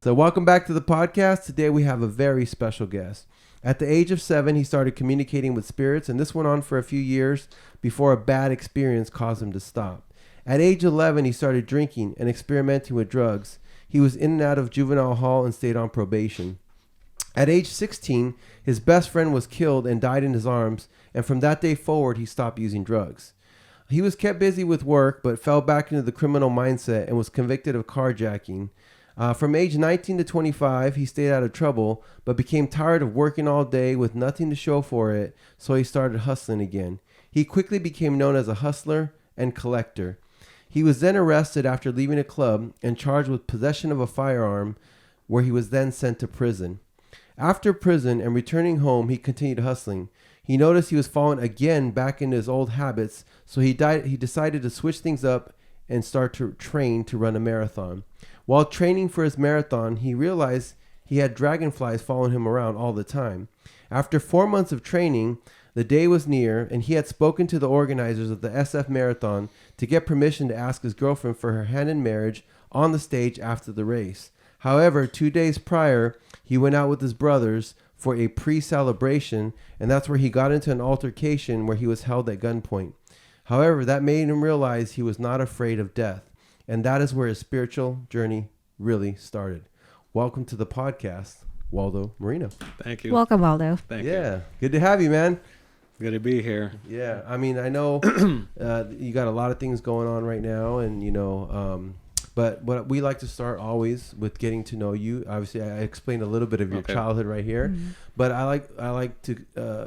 So welcome back to the podcast. Today we have a very special guest. At the age of 7, he started communicating with spirits, and this went on for a few years before a bad experience caused him to stop. At age 11, he started drinking and experimenting with drugs. He was in and out of juvenile hall and stayed on probation. At age 16, his best friend was killed and died in his arms, and from that day forward, he stopped using drugs. He was kept busy with work, but fell back into the criminal mindset and was convicted of carjacking. From age 19 to 25, he stayed out of trouble, but became tired of working all day with nothing to show for it, so he started hustling again. He quickly became known as a hustler and collector. He was then arrested after leaving a club and charged with possession of a firearm, where he was then sent to prison. After prison and returning home, he continued hustling. He noticed he was falling again back into his old habits, so he decided to switch things up and start to train to run a marathon. While training for his marathon, he realized he had dragonflies following him around all the time. After 4 months of training, the day was near, and he had spoken to the organizers of the SF Marathon to get permission to ask his girlfriend for her hand in marriage on the stage after the race. However, 2 days prior, he went out with his brothers for a pre-celebration, and that's where he got into an altercation where he was held at gunpoint. However, that made him realize he was not afraid of death. And that is where his spiritual journey really started. Welcome to the podcast, Waldo Merino. Thank you. Welcome, Waldo. Thank you. Yeah, good to have you, man. Good to be here. Yeah, I mean, I know you got a lot of things going on right now, and but what we like to start always with getting to know you. Obviously, I explained a little bit of your childhood right here, but I like to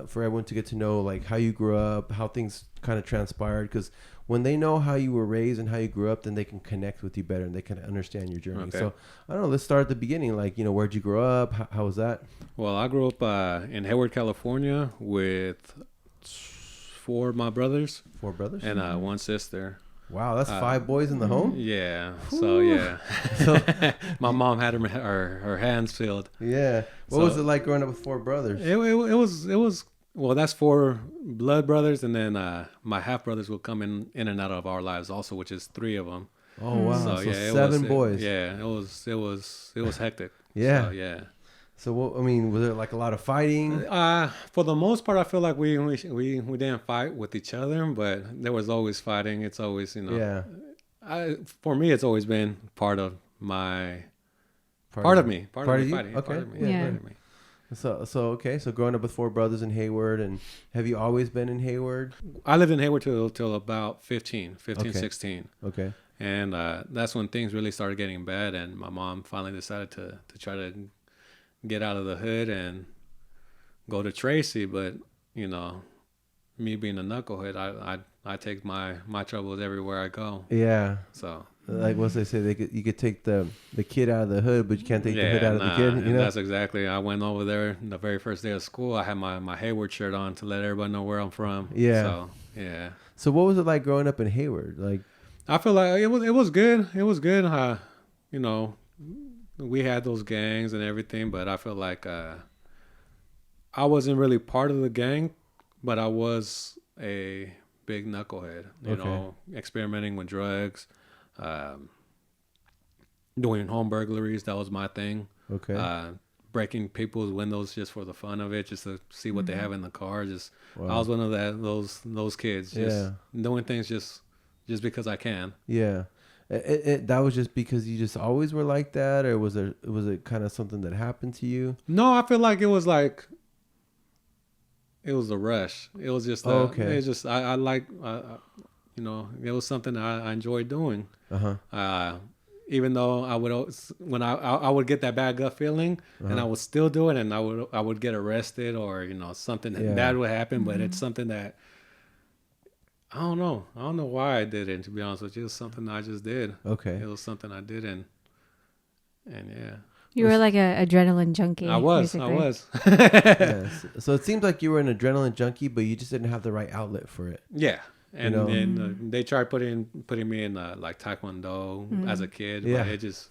for everyone to get to know like how you grew up, how things kind of transpired, because when they know how you were raised and how you grew up, then they can connect with you better and they can understand your journey. Okay. So I don't know, let's start at the beginning. Like, where'd you grow up? How was that? Well, I grew up in Hayward, California with 4 of my brothers. 4 brothers? And 1 sister. Wow, that's 5 boys in the home? Yeah. Ooh. So, yeah. My mom had her hands filled. Yeah. What was it like growing up with 4 brothers? It was well, that's 4 blood brothers, and then my half brothers will come in and out of our lives also, which is 3 of them. Oh wow! So yeah, 7 boys. Yeah, it was hectic. Yeah. So, yeah. So what? I mean, was there like a lot of fighting? For the most part, I feel like we didn't fight with each other, but there was always fighting. It's always Yeah. For me, it's always been part of my part of me. Part of me fighting. Okay. Part of me. Yeah. Part of me. So growing up with 4 brothers in Hayward, and have you always been in Hayward? I lived in Hayward till about 15, okay. 16. Okay. And that's when things really started getting bad, and my mom finally decided to try to get out of the hood and go to Tracy. But me being a knucklehead, I take my troubles everywhere I go. Yeah. So like what they say, you could take the kid out of the hood, but you can't take the hood out of the kid. And that's exactly. I went over there the very first day of school. I had my Hayward shirt on to let everybody know where I'm from. Yeah. So yeah. So what was it like growing up in Hayward? Like, I feel like it was good. It was good. We had those gangs and everything, but I feel like I wasn't really part of the gang, but I was a big knucklehead. Experimenting with drugs, doing home burglaries. That was my thing. Okay. Breaking people's windows just for the fun of it, just to see what they have in the car. Wow. I was one of those kids, just doing things just because I can. Yeah. That was just because you just always were like that, or was it kind of something that happened to you? No, I feel like it was a rush. It was just okay. It's just I like it was something I enjoyed doing. Even though I would, when I would get that bad gut feeling, and I would still do it, and I would get arrested, or something bad would happen. But it's something that I don't know why I did it. To be honest with you, it was something I just did. Okay, it was something I did, and yeah. You were like an adrenaline junkie. I was. Yes. So it seems like you were an adrenaline junkie, but you just didn't have the right outlet for it. Yeah. And they tried putting me in like Taekwondo as a kid, but it just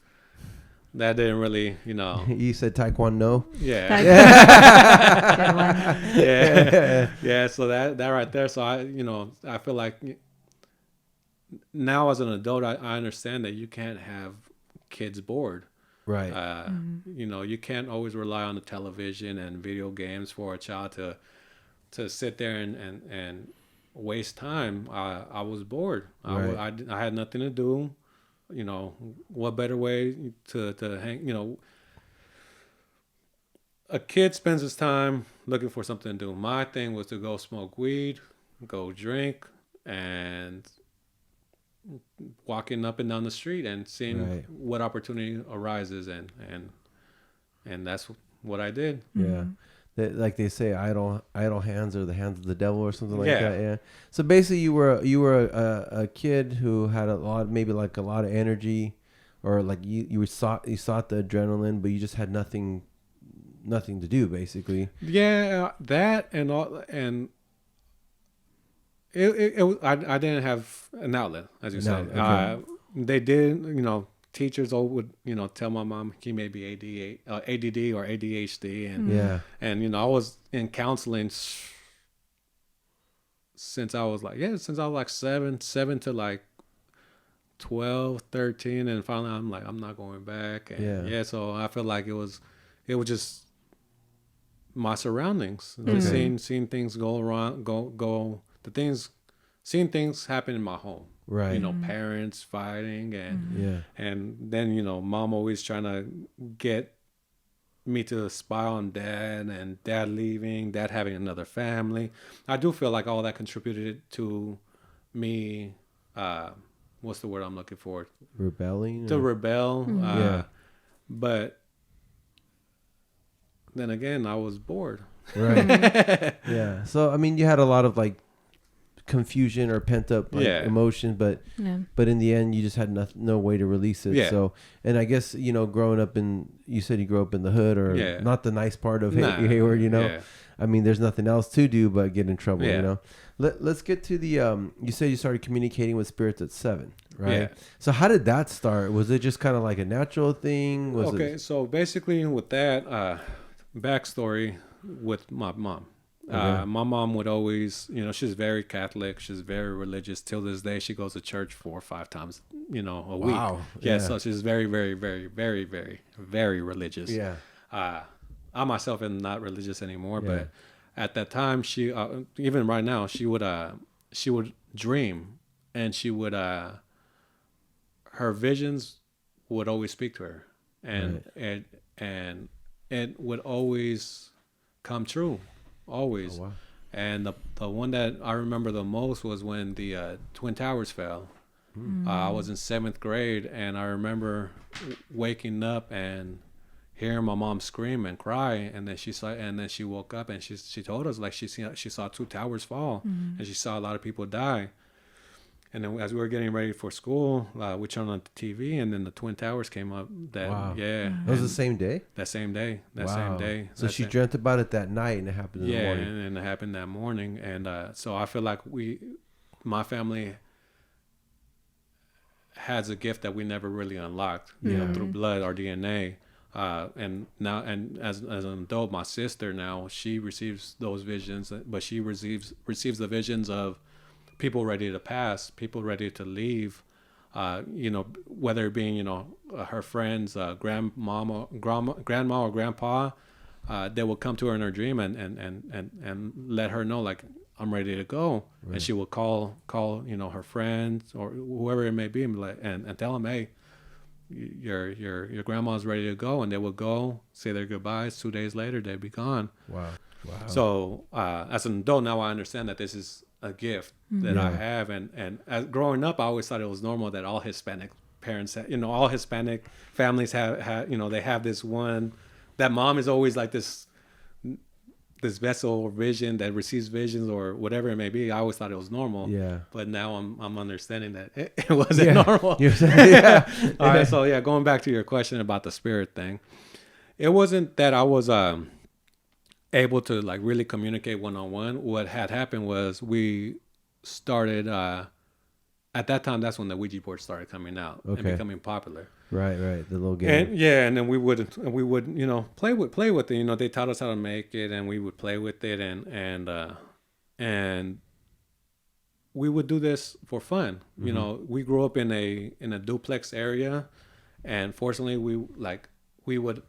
that didn't really, You said Taekwondo. Yeah. Yeah. So that right there. So I feel like now as an adult, I understand that you can't have kids bored. Right. You know, you can't always rely on the television and video games for a child to sit there and waste time. I was bored. Right. I had nothing to do. You know, what better way to hang? You know, a kid spends his time looking for something to do. My thing was to go smoke weed, go drink, and walking up and down the street and seeing Right. what opportunity arises, and that's what I did. Yeah. Like they say, idle hands are the hands of the devil, or something like Yeah. that. Yeah. So basically, you were a kid who had a lot, maybe like a lot of energy, or like you sought the adrenaline, but you just had nothing to do, basically. Yeah, that and all, and I didn't have an outlet, as you said. Okay. They did, you know, teachers all would, you know, tell my mom he may be ADD or ADHD, and Yeah. and you know, I was in counseling since I was like 7 to like 12, 13, and finally I'm like, I'm not going back. And Yeah. so I feel like it was just my surroundings, Okay. seeing things go around, seeing things happen in my home. Right. You know, parents fighting, and Yeah. and then, you know, mom always trying to get me to spy on dad, and dad leaving, dad having another family. I do feel like all that contributed to me. What's the word I'm looking for? Rebelling. To rebel. Yeah. But then again, I was bored. Right. Yeah. So I mean, you had a lot of like confusion or pent up emotion, but in the end, you just had no way to release it. Yeah. So, and I guess, you know, you said you grew up in the hood, or not the nice part of Hayward. You know, I mean, there's nothing else to do but get in trouble. You know. Let's get to the. You said you started communicating with spirits at 7, right? Yeah. So how did that start? Was it just kind of like a natural thing? So basically, with that backstory with my mom. My mom would always, you know, she's very Catholic. She's very religious. Till this day, she goes to church 4 or 5 times, you know, a week. Wow. Yeah. So she's very, very, very, very, very, very religious. Yeah. I myself am not religious anymore, but at that time, she even right now, she would dream, and she would her visions would always speak to her, and it would always come true. Always. Oh, wow. And the one that I remember the most was when the Twin Towers fell. I was in 7th grade, and I remember waking up and hearing my mom scream and cry, and then she woke up, and she told us like she saw 2 towers fall, and she saw a lot of people die. And then as we were getting ready for school, we turned on the TV, and then the Twin Towers came up. Wow. Yeah. That was the same day? That same day. Wow. Same day. So she dreamt about it that night, and it happened in the morning. Yeah, and it happened that morning. And so I feel like my family has a gift that we never really unlocked, you know, through blood or DNA. And now, and as an adult, my sister now, she receives those visions, but she receives the visions of people ready to pass, people ready to leave, you know, whether it being, you know, her friends, grandma or grandpa, they will come to her in her dream and let her know, like, I'm ready to go. Right. And she will call, you know, her friends or whoever it may be, and tell them, hey, your grandma's ready to go, and they will go say their goodbyes. 2 days later, they'd be gone. Wow. So as an adult now, I understand that this is a gift that I have, and as growing up, I always thought it was normal that all Hispanic parents, you know, all Hispanic families have, you know, they have this one, that mom is always like this vessel or vision that receives visions or whatever it may be. I always thought it was normal. Yeah. But now I'm understanding that it wasn't normal. Yeah. All right. So going back to your question about the spirit thing, it wasn't that I was able to like really communicate one-on-one. What had happened was we started at that time, that's when the Ouija board started coming out and becoming popular. Right, the little game. And then we would, you know, play with it. You know, they taught us how to make it, and we would play with it, and we would do this for fun. You know, we grew up in a duplex area, and fortunately, we like we would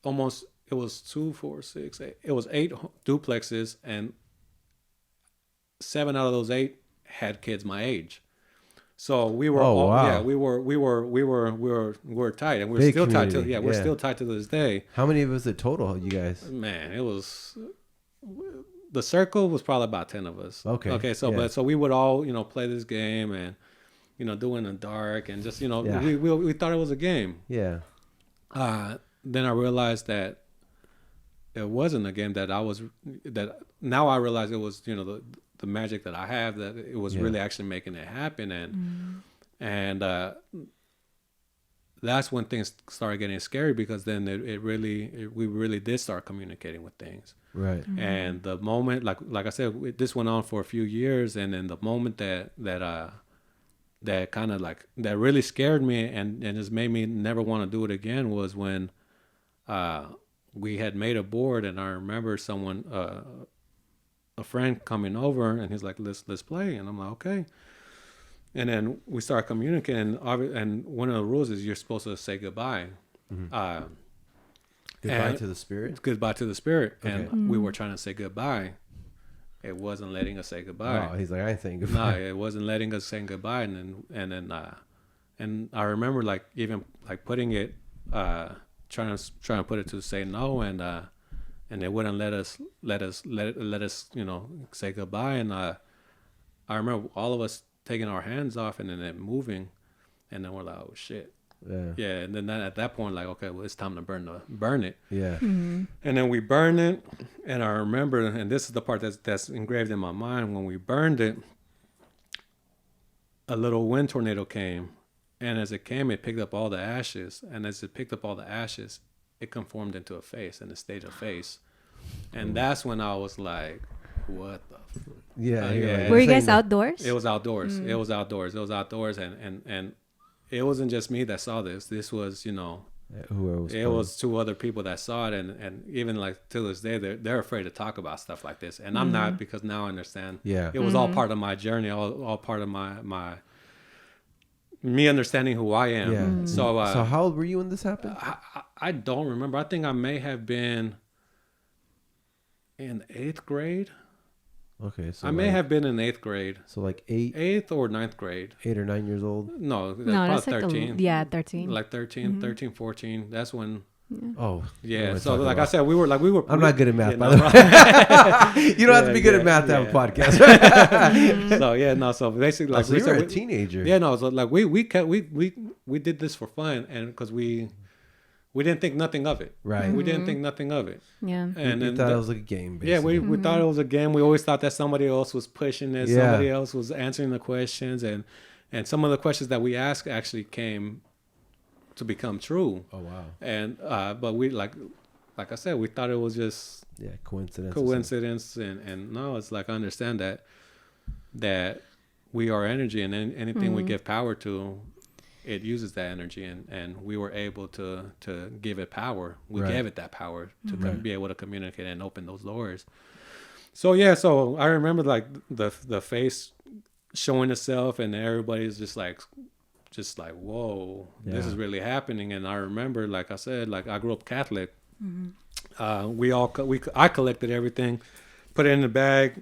almost, it was 2, 4, 6, 8. It was 8 duplexes, and 7 out of those 8 had kids my age. So we were we were tight, and we're Big still community. tight to we're still tight to this day. How many of us it total, you guys? Man, it was, the circle was probably about 10 of us. Okay. So but so we would all, play this game and, do it in the dark and just, we thought it was a game. Yeah. Then I realized that it wasn't a game, that now I realize it was, the magic that I have, that it was really actually making it happen. And that's when things started getting scary, because then we really did start communicating with things. Right. Mm-hmm. And the moment, like I said, this went on for a few years. And then the moment that kind of that really scared me and just made me never want to do it again was when we had made a board, and I remember someone, a friend coming over, and he's like, let's play. And I'm like, okay. And then we start communicating, and one of the rules is you're supposed to say goodbye. Mm-hmm. Goodbye to the spirit? Goodbye to the spirit. Okay. And we were trying to say goodbye. It wasn't letting us say goodbye. Oh, he's like, I ain't saying goodbye. No, it wasn't letting us say goodbye. And I remember even putting it, trying to put it to say no, and it wouldn't let us say goodbye. And I remember all of us taking our hands off and then it moving, and then we're like, oh shit. Yeah. And then at that point, okay, well, it's time to burn it. Yeah. Mm-hmm. And then we burned it, and I remember, and this is the part that's engraved in my mind, when we burned it, a little wind tornado came, and as it came, it picked up all the ashes, and as it picked up all the ashes, it conformed into a face, and it stayed a face. And that's when I was like, what the fuck? Yeah. Were you guys outdoors? It was outdoors. It was outdoors. And it wasn't just me that saw this. This was, it was 2 other people that saw it, and even to this day, they're afraid to talk about stuff like this. And I'm not, because now I understand. Yeah. It was all part of my journey, all part of my me understanding who I am. Yeah. So how old were you when this happened? I don't remember. I think I may have been in 8th grade. Okay, so I may have been in 8th grade. So 8? 8th or 9th grade. 8 or 9 years old? No, that's probably 13. 13. Like 13, 13, 14. That's when. Oh. Yeah. So I said, we were. I'm not good at math, by the way. You don't have to be good at math to have a podcast. So basically, so you were a teenager. Yeah, no. So we did this for fun, and because we didn't think nothing of it. Right. We didn't think nothing of it. Yeah. And we thought it was like a game, basically. Yeah, we thought it was a game. We always thought that somebody else was pushing it. Yeah. Somebody else was answering the questions. And some of the questions that we asked actually came to become true. Oh, wow. And but we, like I said, we thought it was just coincidence. And no, it's I understand that we are energy, and anything we give power to, it uses that energy, and we were able to give it power. We gave it that power to be able to communicate and open those doors. So I remember the face showing itself, and everybody's just like, whoa, this is really happening. And I remember, like I said, I grew up Catholic. I collected everything, put it in the bag.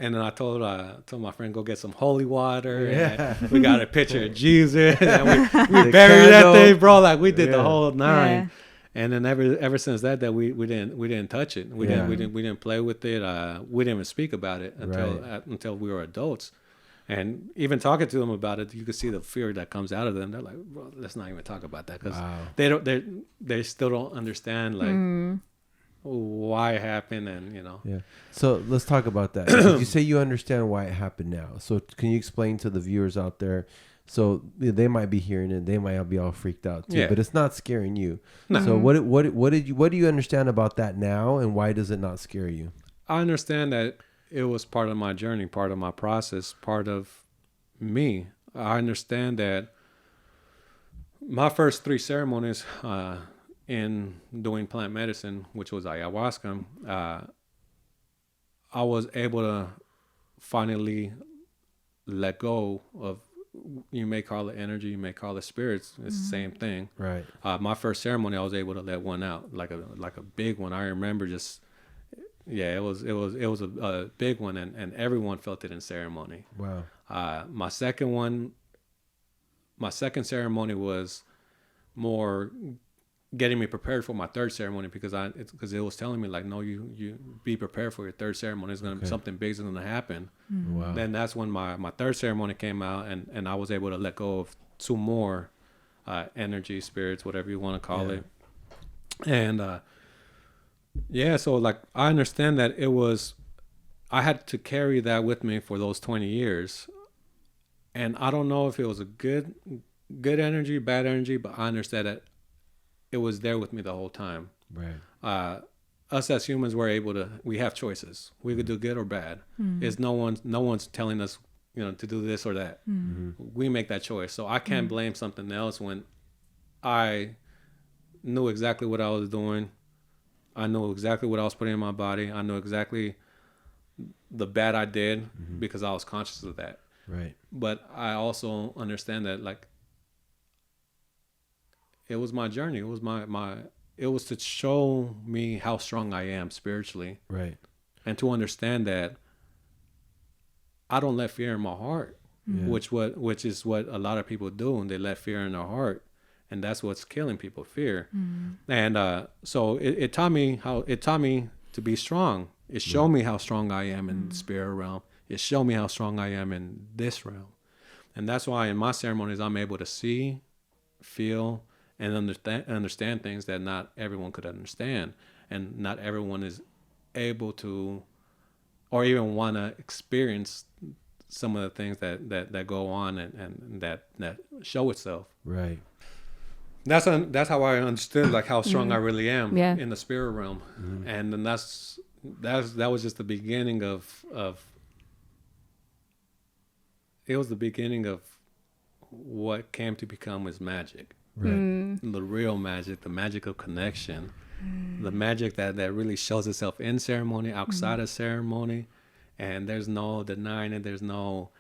And then I told my friend, go get some holy water. Yeah. And we got a picture of Jesus. And we buried that thing, bro. We did the whole 9. Yeah. And then ever since that we didn't touch it. We didn't play with it. We didn't even speak about it until we were adults. And even talking to them about it, you could see the fear that comes out of them. They're like, bro, let's not even talk about that, because they still don't understand why it happened, and Yeah. So let's talk about that. You say you understand why it happened now. So can you explain to the viewers out there? So they might be hearing it, they might be all freaked out too, but it's not scaring you. No. So what do you understand about that now, and why does it not scare you? I understand that it was part of my journey, part of my process, part of me. I understand that my first 3 ceremonies in doing plant medicine, which was ayahuasca, I was able to finally let go of you may call it energy, you may call it spirits. It's the same thing. Right. My first ceremony, I was able to let one out, like a big one. I remember just, yeah, it was a big one, and everyone felt it in ceremony. Wow. My second ceremony was more getting me prepared for my third ceremony, because it was telling me like, no, you be prepared for your third ceremony. It's gonna be something big is gonna happen. Wow. Then that's when my third ceremony came out, and I was able to let go of two more energy, spirits, whatever you want to call it. And so like I understand that I had to carry that with me for those 20 years, and I don't know if it was a good energy, bad energy, but I understand that it was there with me the whole time. Right. Us as humans, we have choices. We could do good or bad. It's no one's telling us, to do this or that. We make that choice. So I can't blame something else when I knew exactly what I was doing. I knew exactly what I was putting in my body. I knew exactly the bad I did because I was conscious of that. Right. But I also understand that, like, it was my journey. It was it was to show me how strong I am spiritually. Right. And to understand that I don't let fear in my heart, which is what a lot of people do, and they let fear in their heart, and that's what's killing people, fear. And so it taught me to be strong. It showed me how strong I am in the spirit realm. It showed me how strong I am in this realm. And that's why in my ceremonies I'm able to see, feel, and understand things that not everyone could understand, and not everyone is able to, or even want to experience some of the things that go on and that show itself. Right. That's how I understood like how strong I really am in the spirit realm, and then that was just the beginning of it was the beginning of what came to become as magic. Right. The real magic, the magic of connection, the magic that really shows itself in ceremony, outside of ceremony, and there's no denying it. There's no,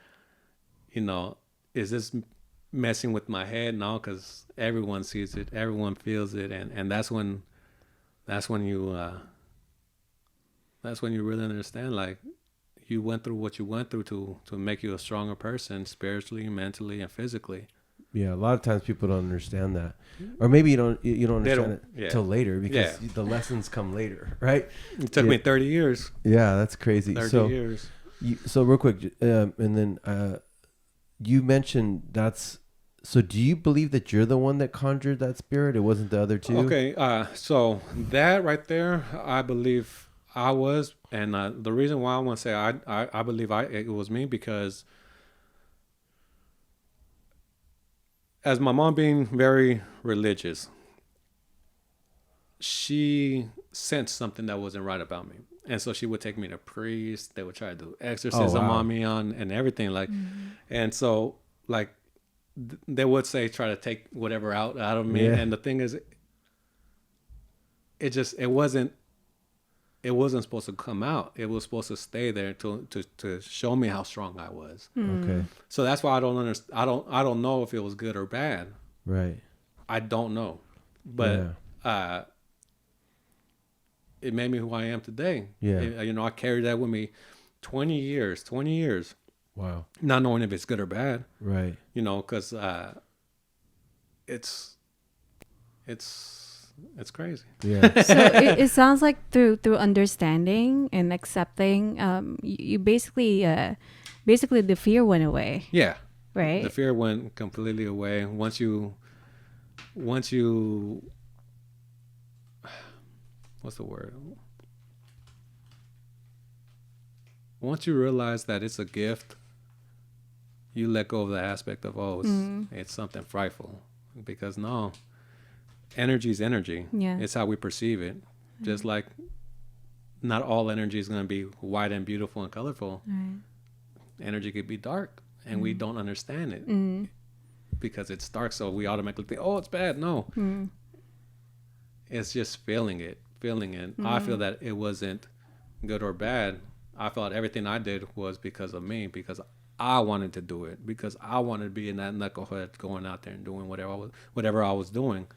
is this messing with my head? No, because everyone sees it, everyone feels it, and that's when you really understand, like, you went through what you went through to make you a stronger person, spiritually, mentally, and physically. Yeah, a lot of times people don't understand that, or maybe you don't understand it till later, because the lessons come later, right? It took me 30 years. Yeah, that's crazy. 30 years. So real quick, and then you mentioned so do you believe that you're the one that conjured that spirit? It wasn't the other two? Okay, so that right there, I believe I was, and the reason why I want to say I believe it was me, because as my mom being very religious, she sensed something that wasn't right about me. And so she would take me to priests. They would try to do exorcism on me and everything. Like, and so like they would say, try to take whatever out of me. Yeah. And the thing is, it wasn't supposed to come out. It was supposed to stay there to show me how strong I was. Okay. So that's why I don't understand. I don't know if it was good or bad. Right. I don't know, but it made me who I am today. Yeah. I carried that with me 20 years. Wow. Not knowing if it's good or bad. Right. Because it's crazy. Yeah. So it sounds like through understanding and accepting, you basically the fear went away. Yeah. Right. The fear went completely away once you what's the word? Once you realize that it's a gift, you let go of the aspect of it's something frightful, because no. Energy is energy. Yeah. It's how we perceive it. Just like not all energy is going to be white and beautiful and colorful. Right. Energy could be dark, and we don't understand it because it's dark. So we automatically think, oh, it's bad. No. It's just feeling it. I feel that it wasn't good or bad. I felt everything I did was because of me, because I wanted to do it, because I wanted to be in that knucklehead going out there and doing whatever I was doing.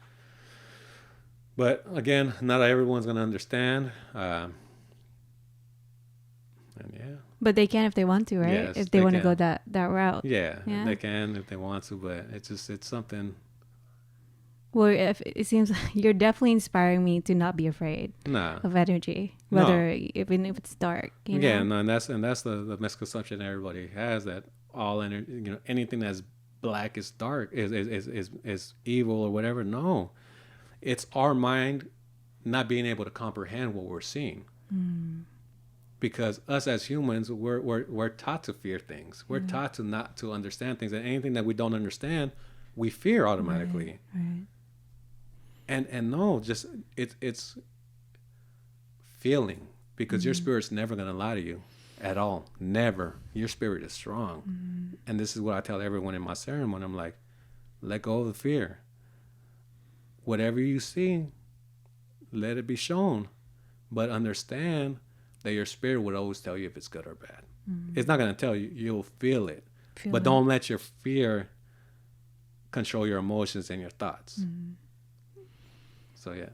But again, not everyone's gonna understand. And yeah. But they can if they want to, right? Yes, if they they want to can. go that route. Yeah, Yeah. they can if they want to, but it's something. Well, if it seems like you're definitely inspiring me to not be afraid Nah. of energy, No. whether even if it's dark. You know? Yeah, no, and that's the misconception everybody has, that all energy, anything that's black is dark, is evil or whatever. No, it's our mind not being able to comprehend what we're seeing. Because us as humans, we're taught to fear things. We're taught to not to understand things, and anything that we don't understand, we fear automatically. Right. And no, just it's feeling, because your spirit's never gonna lie to you at all. Never. Your spirit is strong. And this is what I tell everyone in my ceremony. I'm like, let go of the fear. Whatever you see, let it be shown, but understand that your spirit would always tell you if it's good or bad. It's not gonna tell you. You'll feel it, but don't let your fear control your emotions and your thoughts. So yeah.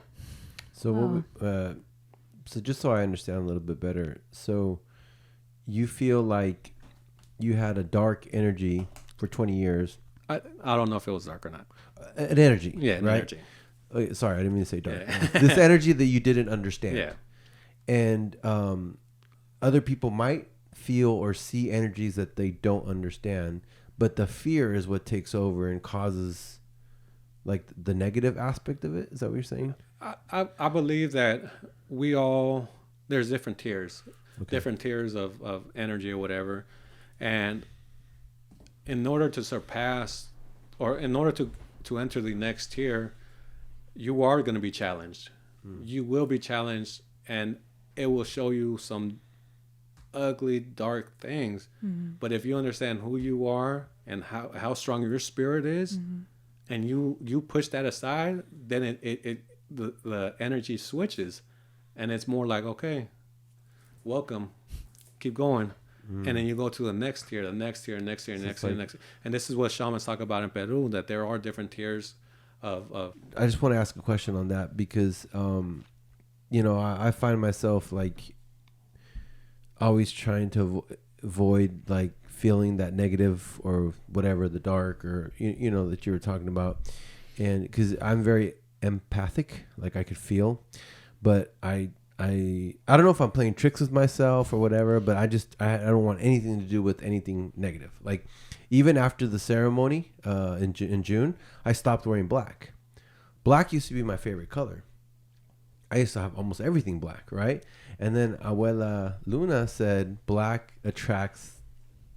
So so just so I understand a little bit better, so you feel like you had a dark energy for 20 years. I don't know if it was dark or not. An energy. Yeah, an right? energy. Okay, sorry, I didn't mean to say dark. Yeah. This energy that you didn't understand. Yeah. And other people might feel or see energies that they don't understand, but the fear is what takes over and causes like the negative aspect of it. Is that what you're saying? I believe that there's different tiers, different tiers of energy or whatever. And in order to surpass, or in order to enter the next tier, you are going to be challenged. You will be challenged, and it will show you some ugly, dark things. But if you understand who you are and how strong your spirit is, and you push that aside, then the energy switches, and it's more like, okay, welcome, keep going. And then you go to the next tier, the next tier, next tier, next tier, next tier. And this is what shamans talk about in Peru, that there are different tiers of I just want to ask a question on that because, I find myself like always trying to avoid like feeling that negative or whatever, the dark or, that you were talking about. And because I'm very empathic, like I could feel, but I don't know if I'm playing tricks with myself or whatever, but I don't want anything to do with anything negative. Like even after the ceremony in June, I stopped wearing black. Black used to be my favorite color. I used to have almost everything black, right? And then Abuela Luna said black attracts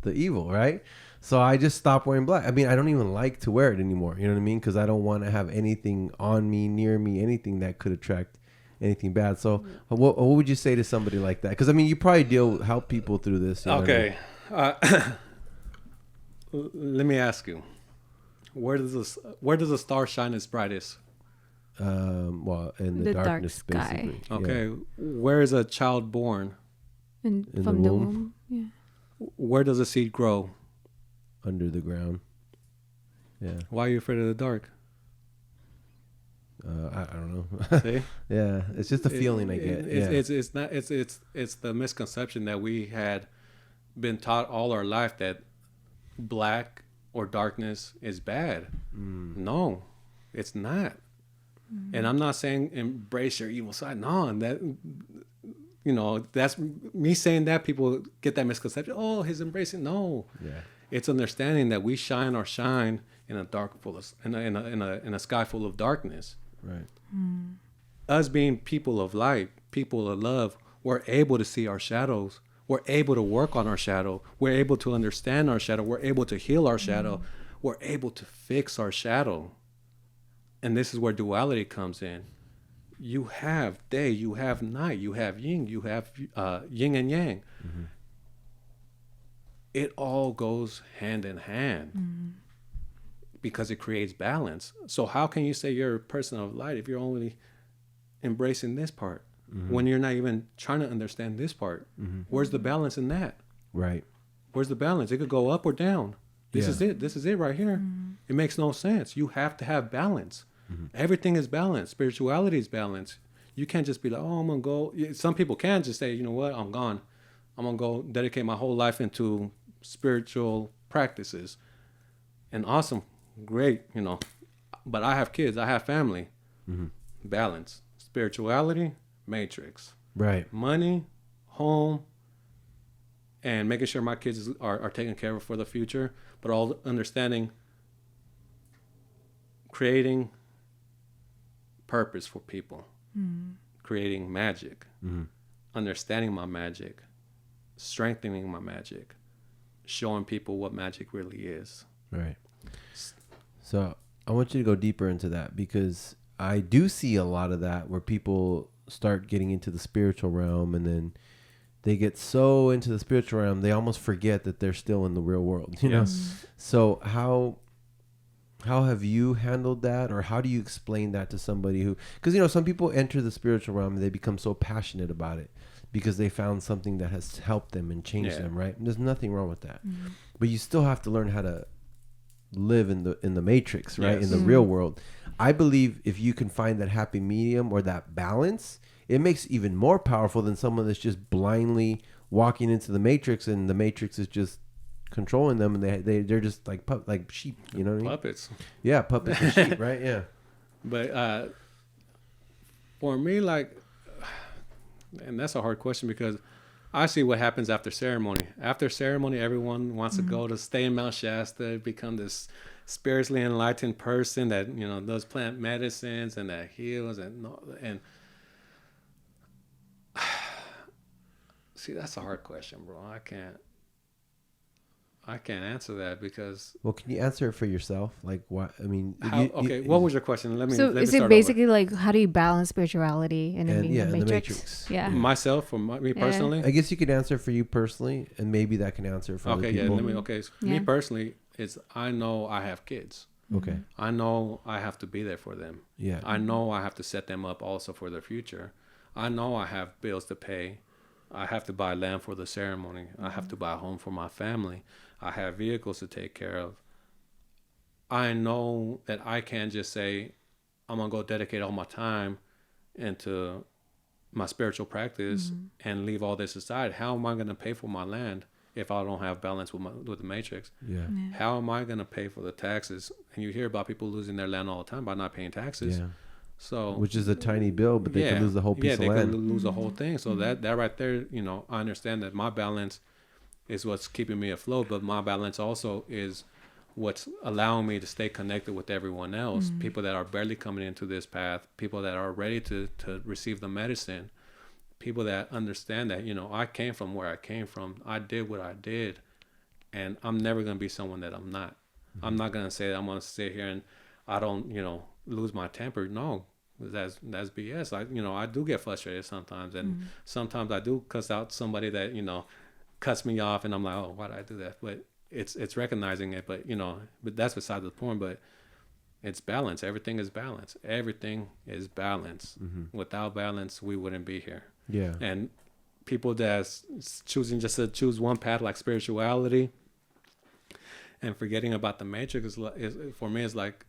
the evil, right? So I just stopped wearing black. I mean, I don't even like to wear it anymore. You know what I mean? Because I don't want to have anything on me, near me, anything that could attract anything bad. So what would you say to somebody like that? Because I mean, you probably help people through this. Okay. Let me ask you, where does a star shine its brightest? Well, in the darkness, dark sky. basically. Okay. Yeah. Where is a child born? In from the the womb? womb. Yeah. Where does a seed grow? Under the ground. Yeah. Why are you afraid of the dark? I don't know. See? Yeah, it's just a feeling I get. It's the misconception that we had been taught all our life that black or darkness is bad. No, it's not. And I'm not saying embrace your evil side. No, that's me saying that. People get that misconception. Oh, he's embracing. No, it's understanding that we shine our shine in a sky full of darkness. Right. Us being people of light, people of love, we're able to see our shadows. We're able to work on our shadow. We're able to understand our shadow. We're able to heal our shadow. We're able to fix our shadow. And this is where duality comes in. You have day, you have night, you have yin, you have yin and yang. It all goes hand in hand because it creates balance. So how can you say you're a person of light if you're only embracing this part when you're not even trying to understand this part? Where's the balance in that? Right. Where's the balance? It could go up or down. This Yeah. is it. This is it right here. It makes no sense. You have to have balance. Everything is balance. Spirituality is balance. You can't just be like, oh, I'm going to go. Some people can just say, you know what, I'm gone. I'm going to go dedicate my whole life into spiritual practices. And awesome, great, you know. But I have kids. I have family. Balance. Spirituality, matrix. Right. Money, home, and making sure my kids are taken care of for the future, but all understanding, creating purpose for people, creating magic, understanding my magic, strengthening my magic, showing people what magic really is. Right. So I want you to go deeper into that, because I do see a lot of that where people start getting into the spiritual realm, and then they get so into the spiritual realm they almost forget that they're still in the real world, you know. So how have you handled that, or how do you explain that to somebody who, because you know, some people enter the spiritual realm and they become so passionate about it because they found something that has helped them and changed them, right? And there's nothing wrong with that, but you still have to learn how to live in the matrix, right? In the real world. I believe if you can find that happy medium or that balance, it makes even more powerful than someone that's just blindly walking into the matrix, and the matrix is just controlling them, and they're just like sheep, you know what I mean? Puppets. Yeah, puppets and sheep, right? Yeah. But for me, like, and that's a hard question, because I see what happens after ceremony. After ceremony, everyone wants to go to stay in Mount Shasta, become this spiritually enlightened person that, you know, does plant medicines and that heals and see, that's a hard question, bro. I can't answer that, because. Well, can you answer it for yourself? Like, what? I mean, what was your question? Let me. So let me is start it basically over. Like, how do you balance spirituality and the matrix? Yeah. Myself, or me personally. I guess you could answer for you personally, and maybe that can answer for other people. Me personally, it's I know I have kids. Okay. I know I have to be there for them. Yeah. I know I have to set them up also for their future. I know I have bills to pay. I have to buy land for the ceremony. I have to buy a home for my family. I have vehicles to take care of. I know that I can't just say, I'm going to go dedicate all my time into my spiritual practice and leave all this aside. How am I going to pay for my land if I don't have balance with the matrix? Yeah. How am I going to pay for the taxes? And you hear about people losing their land all the time by not paying taxes. Yeah. So, which is a tiny bill, but they can lose the whole piece of land. Yeah, they can lose the whole thing. So that right there, you know, I understand that my balance is what's keeping me afloat, but my balance also is what's allowing me to stay connected with everyone else. People that are barely coming into this path, people that are ready to receive the medicine, people that understand that, you know, I came from where I came from. I did what I did, and I'm never going to be someone that I'm not. I'm not going to say that I'm going to sit here and I don't, you know, lose my temper. No, that's BS. I do get frustrated sometimes, and sometimes I do cuss out somebody that, you know, cuts me off, and I'm like, oh, why did I do that? But it's recognizing it, but, you know, but that's beside the point. But it's balance. Everything is balance. Everything is balance. Without balance, we wouldn't be here. Yeah. And people that's choosing just to choose one path, like spirituality, and forgetting about the matrix is for me, is like,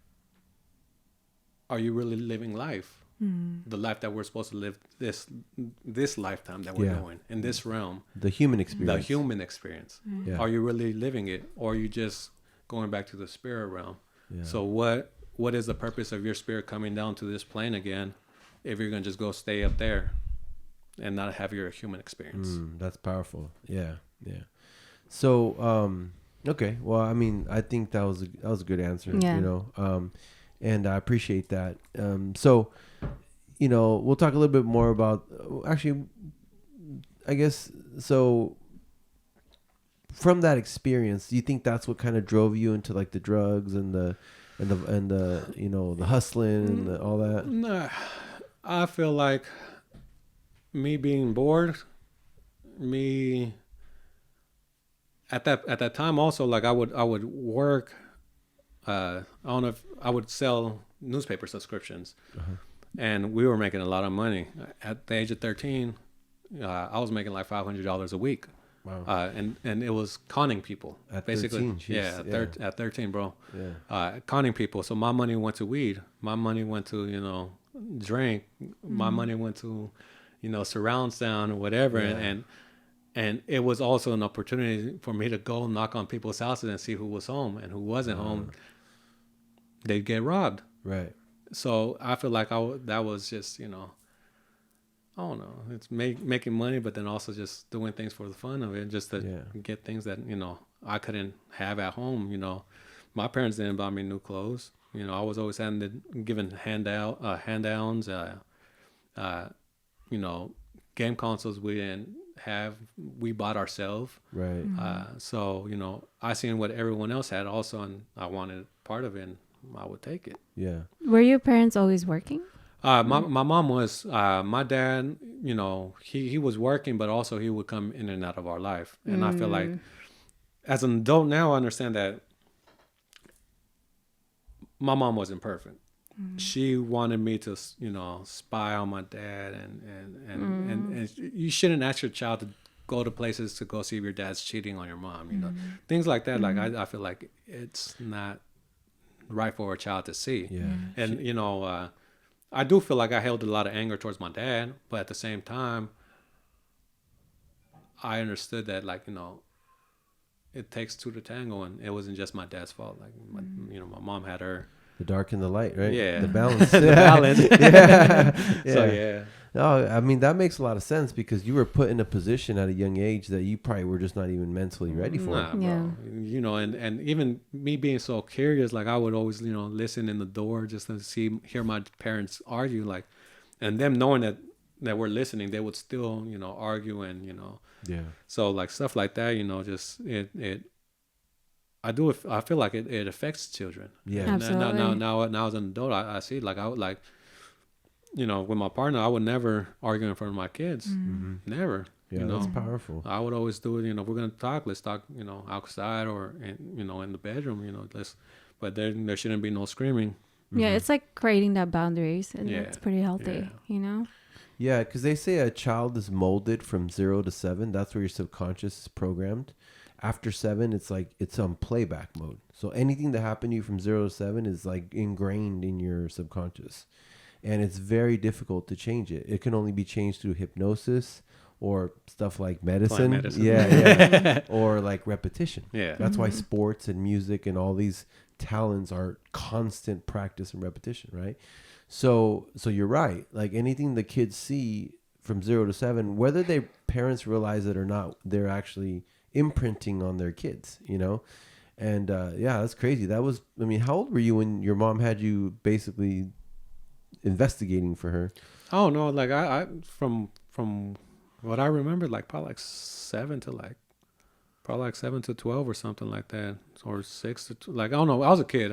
are you really living life? The life that we're supposed to live, this lifetime that we're doing in this realm, the human experience. Yeah. Are you really living it, or are you just going back to the spirit realm? Yeah. So what is the purpose of your spirit coming down to this plane again if you're gonna just go stay up there and not have your human experience? That's powerful. Yeah. So okay, well, I mean, I think that was a good answer. You know, and I appreciate that. So, you know, we'll talk a little bit more about, actually, I guess, so from that experience, do you think that's what kind of drove you into like the drugs and the you know, the hustling and all that? No, I feel like me being bored, at that time also, like I would work. I don't know if I would sell newspaper subscriptions, and we were making a lot of money. At the age of 13, I was making like $500 a week. Wow. And it was conning people At basically. 13, At 13, bro. Yeah. Conning people. So my money went to weed. My money went to drink. My money went to surround sound or whatever. Yeah. And it was also an opportunity for me to go knock on people's houses and see who was home, and who wasn't home, they'd get robbed. Right. So I feel like that was just, I don't know. It's making money, but then also just doing things for the fun of it, just to get things that, I couldn't have at home. My parents didn't buy me new clothes. I was always given hand-downs, game consoles we didn't have, we bought ourselves. Right. So I seen what everyone else had also, and I wanted part of it, and I would take it. Yeah. Were your parents always working? My mom was. My dad, he was working, but also he would come in and out of our life. And I feel like, as an adult now, I understand that my mom wasn't perfect. She wanted me to, spy on my dad, and you shouldn't ask your child to go to places to go see if your dad's cheating on your mom. Things like that. Like I feel like it's not right for a child to see. Yeah. And I do feel like I held a lot of anger towards my dad, but at the same time, I understood that, like, it takes two to tango, and it wasn't just my dad's fault. Like, my mom had her. The dark and the light, right? Yeah. The balance. The balance. Yeah. So, yeah. No, I mean, that makes a lot of sense, because you were put in a position at a young age that you probably were just not even mentally ready for. Nah, bro. And even me being so curious, like, I would always, listen in the door just to hear my parents argue, like, and them knowing that we're listening, they would still, argue, and, Yeah. So, like, stuff like that, just I feel like it affects children. Yeah. Absolutely. Now as an adult, I see, like, I would, like, with my partner, I would never argue in front of my kids. Never. Yeah, that's powerful. I would always do it. If we're gonna talk, let's talk. Outside or in the bedroom. But there shouldn't be no screaming. Yeah, it's like creating that boundaries, and it's pretty healthy. Yeah. Yeah, because they say a child is molded from 0 to 7. That's where your subconscious is programmed. After 7, it's like it's on playback mode. So anything that happened to you from 0 to 7 is like ingrained in your subconscious. And it's very difficult to change it. It can only be changed through hypnosis or stuff like medicine. Plant medicine. Yeah. Or like repetition. Yeah. That's why sports and music and all these talents are constant practice and repetition, right? So you're right. Like anything the kids see from 0 to 7, whether their parents realize it or not, they're actually imprinting on their kids, And that's crazy. How old were you when your mom had you basically investigating for her? Oh no, like I from what I remember, like probably like 7 to 12 or something like that, or 6 to like, I don't know. I was a kid.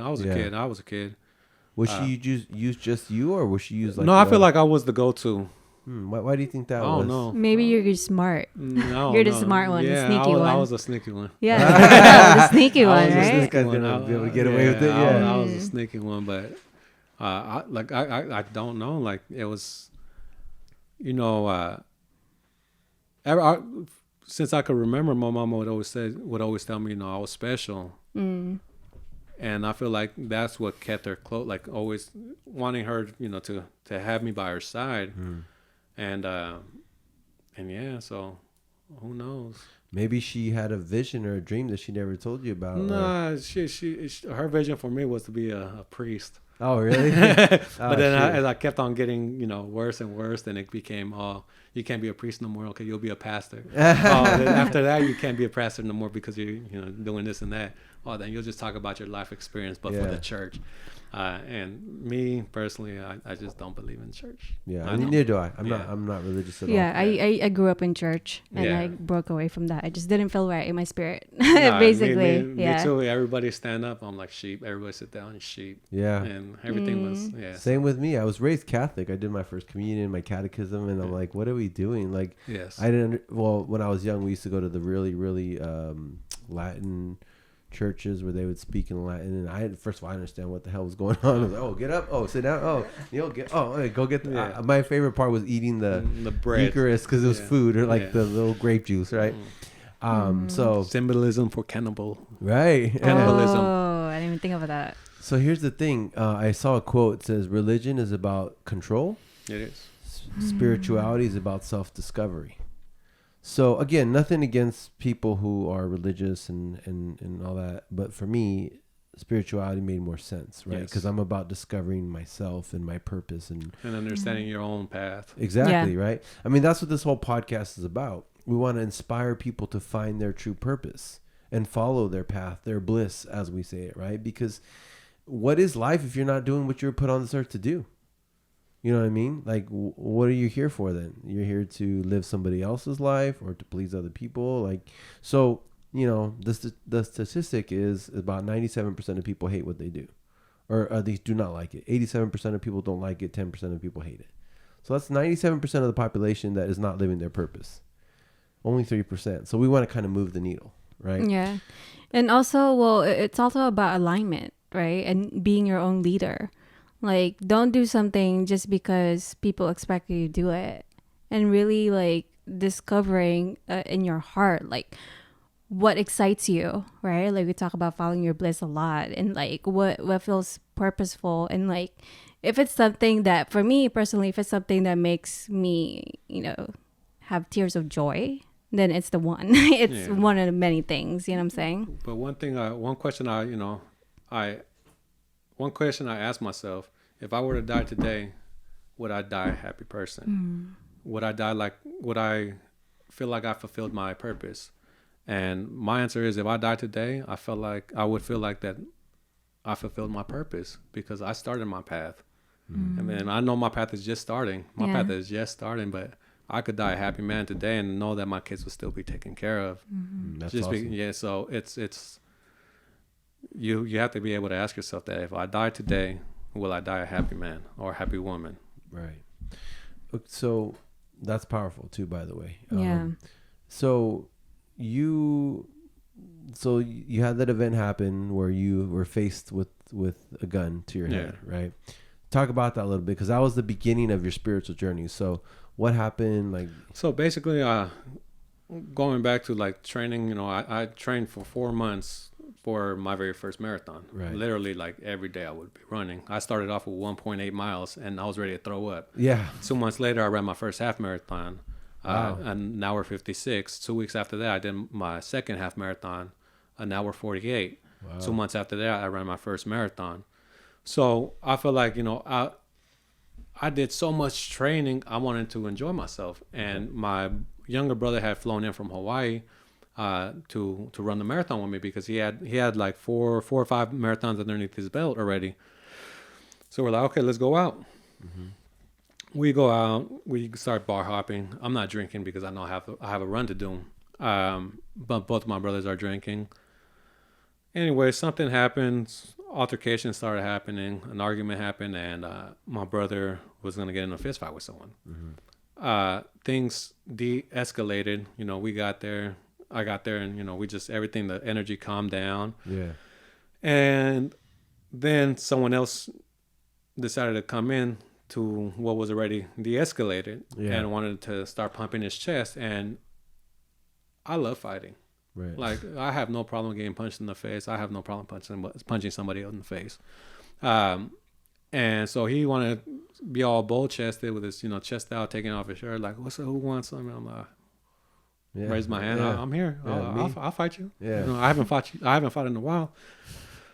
Was she just you, or was she used like? No, I feel like I was the go-to. Why do you think that was? I don't know. Maybe you're smart. No, You're the smart one, the sneaky one. I was a sneaky one. Yeah, the sneaky one, was a right? sneaky one. Gonna be able to get away with it. Yeah, I was a sneaky one, but I don't know. Like it was, since I could remember, my mama would always tell me, I was special. And I feel like that's what kept her close, like always wanting her, to have me by her side. And yeah, so who knows? Maybe she had a vision or a dream that she never told you about. Nah, her vision for me was to be a priest. Oh, really? But then as I kept on getting, worse and worse, then it became, you can't be a priest no more. Okay, you'll be a pastor. Then after that, you can't be a pastor no more because you're, doing this and that. Then you'll just talk about your life experience, but for the church. And me personally, I just don't believe in church. Yeah, neither do I. I'm not religious at all. Yeah, I grew up in church, and I broke away from that. I just didn't feel right in my spirit, basically. Me too. Everybody stand up. I'm like sheep. Everybody sit down, sheep. Yeah. And everything was Same with me. I was raised Catholic. I did my first communion, my catechism, and I'm like, what are we doing? Like, yes. I didn't. Well, when I was young, we used to go to the really, really Latin churches where they would speak in Latin, and first of all, I understand what the hell was going on. I was like, get up, sit down, go get my favorite part was eating the bread, Eucharist, because it was food, or like the little grape juice, right? So symbolism for cannibal. Right. Cannibalism. Oh, I didn't even think about that. So here's the thing. I saw a quote. It says, religion is about control. It is. Spirituality is about self-discovery. So again, nothing against people who are religious and all that. But for me, spirituality made more sense, right? Because I'm about discovering myself and my purpose and understanding your own path. Exactly, right? I mean, that's what this whole podcast is about. We want to inspire people to find their true purpose and follow their path, their bliss, as we say it, right? Because what is life if you're not doing what you're put on this earth to do? You know what I mean? Like, what are you here for then? You're here to live somebody else's life or to please other people? Like, so, you know, the statistic is about 97% of people hate what they do. Or they do not like it. 87% of people don't like it. 10% of people hate it. So that's 97% of the population that is not living their purpose. Only 3%. So we want to kind of move the needle, right? Yeah. And also, well, it's also about alignment, right? And being your own leader. Like, don't do something just because people expect you to do it. And really, like, discovering in your heart, like, what excites you, right? Like, we talk about following your bliss a lot. And, like, what feels purposeful. And, like, if it's something that, for me personally, if it's something that makes me, you know, have tears of joy, then it's the one. It's one of the many things, you know what I'm saying? But one question I ask myself, if I were to die today, would I die a happy person? Would I feel like I fulfilled my purpose? And my answer is, if I die today, I would feel like that I fulfilled my purpose because I started my path. And then I know my path is just starting. Path is just starting, but I could die a happy man today and know that my kids will still be taken care of. That's awesome. So it's you have to be able to ask yourself that, if I die today, will I die a happy man or a happy woman? Right. So that's powerful too, by the way. Yeah. So you had that event happen where you were faced with a gun to your head, right? Talk about that a little bit, because that was the beginning of your spiritual journey. So what happened? Like, so basically, going back to like training, you know, I trained for 4 months for my very first marathon. Right. Literally, like every day I would be running. I started off with 1.8 miles and I was ready to throw up. Yeah. 2 months later, I ran my first half marathon. Wow. An hour 56. 2 weeks after that, I did my second half marathon, an hour 48. Wow. 2 months after that, I ran my first marathon. So I feel like, you know, I did so much training. I wanted to enjoy myself. And my younger brother had flown in from Hawaii to run the marathon with me, because he had like four or five marathons underneath his belt already. So we're like, okay, let's go out. We go out, we start bar hopping. I'm not drinking because I know I have a run to do. But both of my brothers are drinking. Anyway, something happens. Altercation started happening. An argument happened, and my brother was going to get in a fist fight with someone. Things de-escalated. You know, we got there. I got there, and, you know, the energy calmed down. Yeah. And then someone else decided to come in to what was already de-escalated, and wanted to start pumping his chest. And I love fighting. Right. Like, I have no problem getting punched in the face. I have no problem punching somebody else in the face. And so he wanted to be all bold-chested with his, you know, chest out, taking off his shirt. Like, who wants something? I'm like, raise my hand. I'm here. I'll fight you. Yeah. You know, I haven't fought in a while.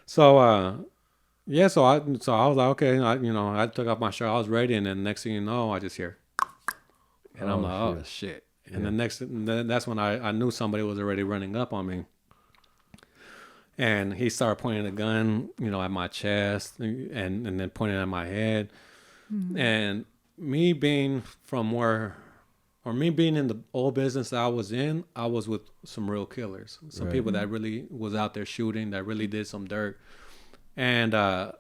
So, so I was like, okay. I took off my shirt. I was ready, and then next thing you know, I just hear, and I'm like, oh shit. And then that's when I knew somebody was already running up on me. And he started pointing the gun, you know, at my chest and then pointing at my head. And me being in the old business that I was in, I was with some real killers. Some people that really was out there shooting, that really did some dirt. And I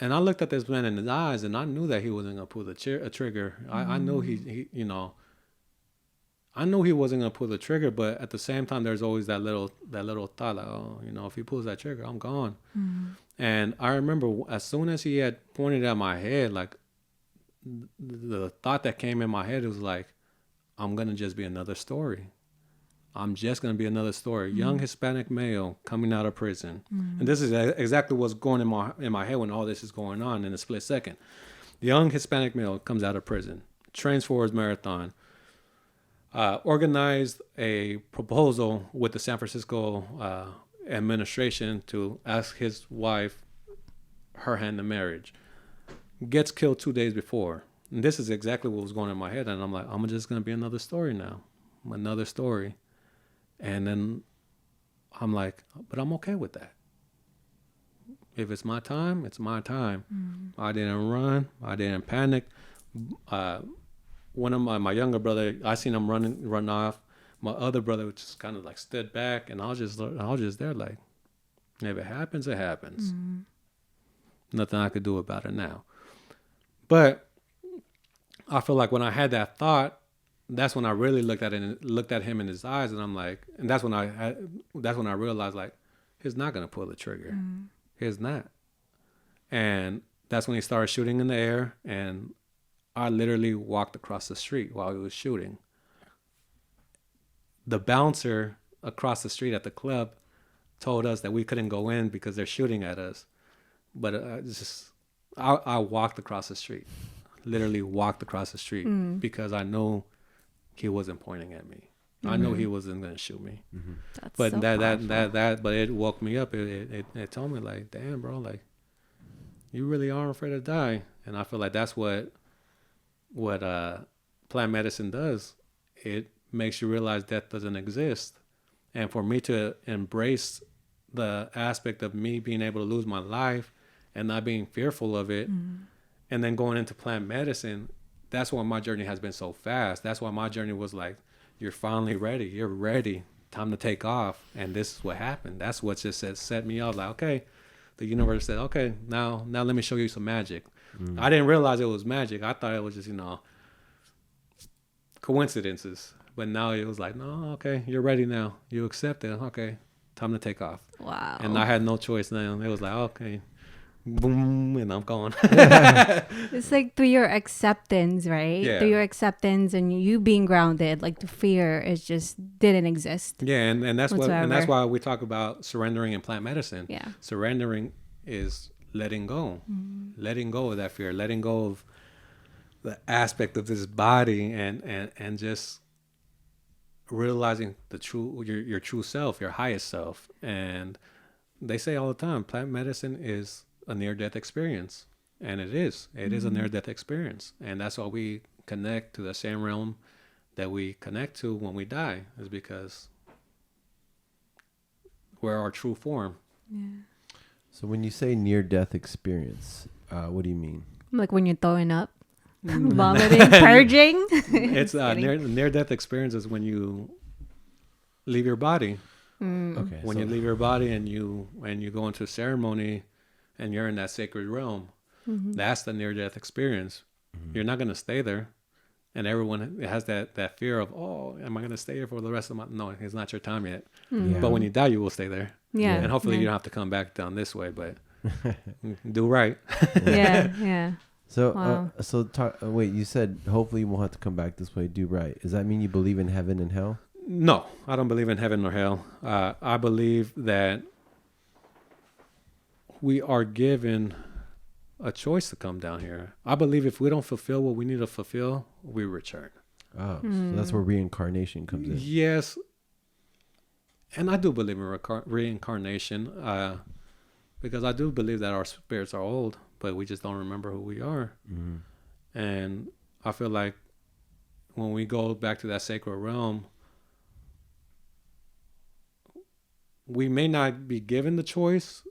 looked at this man in his eyes, and I knew that he wasn't going to pull a trigger. I knew he you know, I knew he wasn't gonna pull the trigger, but at the same time, there's always that little thought, like, oh, you know, if he pulls that trigger, I'm gone. And I remember as soon as he had pointed at my head, like the thought that came in my head was like, I'm gonna just be another story. I'm just going to be another story. Young Hispanic male coming out of prison. And this is exactly what's going in my head when all this is going on in a split second. Young Hispanic male comes out of prison, trains for his marathon, organized a proposal with the San Francisco administration to ask his wife her hand in marriage. Gets killed 2 days before. And this is exactly what was going on in my head. And I'm like, I'm just going to be another story now. Another story. And then I'm like, but I'm okay with that. If it's my time, it's my time. I didn't run. I didn't panic. One of my younger brother, I seen him run off. My other brother just kind of like stood back, and I was just there like, if it happens, it happens. Nothing I could do about it now. But I feel like when I had that thought, that's when I really looked at him in his eyes, and I'm like, and that's when I realized like, he's not gonna pull the trigger. He's not. And that's when he started shooting in the air, and I literally walked across the street while he was shooting. The bouncer across the street at the club told us that we couldn't go in because they're shooting at us. But I walked across the street, literally walked across the street because I know he wasn't pointing at me. I know he wasn't gonna shoot me. That's but so that but it woke me up. It told me like, damn, bro, like you really are afraid to die. And I feel like that's what plant medicine does. It makes you realize death doesn't exist. And for me to embrace the aspect of me being able to lose my life and not being fearful of it, and then going into plant medicine, that's why my journey has been so fast. That's why my journey was like, you're finally ready. You're ready. Time to take off. And this is what happened. That's what just set me off. Like, okay, the universe said, okay, now let me show you some magic. I didn't realize it was magic. I thought it was just, coincidences. But now it was like, no, okay, you're ready now. You accept it. Okay, time to take off. Wow. And I had no choice now. It was like, okay, boom, and I'm gone. It's like through your acceptance, right? Yeah. Through your acceptance and you being grounded, like the fear is just didn't exist. Yeah, and that's whatsoever. that's why we talk about surrendering in plant medicine. Yeah. Surrendering is letting go. Letting go of that fear, letting go of the aspect of this body and just realizing the true your true self, your highest self. And they say all the time, plant medicine is a near-death experience. And it is a near-death experience. And that's why we connect to the same realm that we connect to when we die, is because we're our true form. Yeah. So when you say near-death experience, what do you mean? Like when you're throwing up, vomiting, purging. It's near-death experience is when you leave your body. Okay. When you leave your body and you go into a ceremony and you're in that sacred realm, that's the near-death experience. You're not going to stay there. And everyone has that fear of, oh, am I going to stay here for the rest of my... No, it's not your time yet. Yeah. But when you die, you will stay there. Yeah. And hopefully you don't have to come back down this way, but do right. Yeah. So, Wow. wait, you said hopefully you won't have to come back this way, do right. Does that mean you believe in heaven and hell? No, I don't believe in heaven or hell. I believe that we are given a choice to come down here. I believe if we don't fulfill what we need to fulfill, we return. Oh, so that's where reincarnation comes in. Yes. And I do believe in reincarnation because I do believe that our spirits are old, but we just don't remember who we are. And I feel like when we go back to that sacred realm, we may not be given the choice,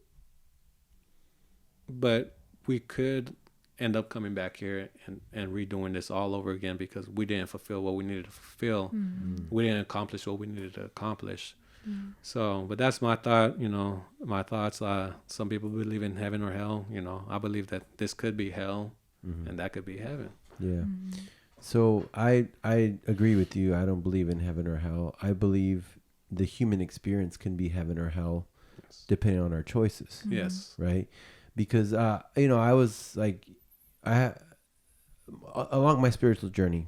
but we could end up coming back here and redoing this all over again because we didn't fulfill what we needed to fulfill. We didn't accomplish what we needed to accomplish. So, but that's my thought, my thoughts. Some people believe in heaven or hell. I believe that this could be hell and that could be heaven. Yeah. So I agree with you. I don't believe in heaven or hell. I believe the human experience can be heaven or hell, depending on our choices. Yes. Right. Because, I was like, along my spiritual journey,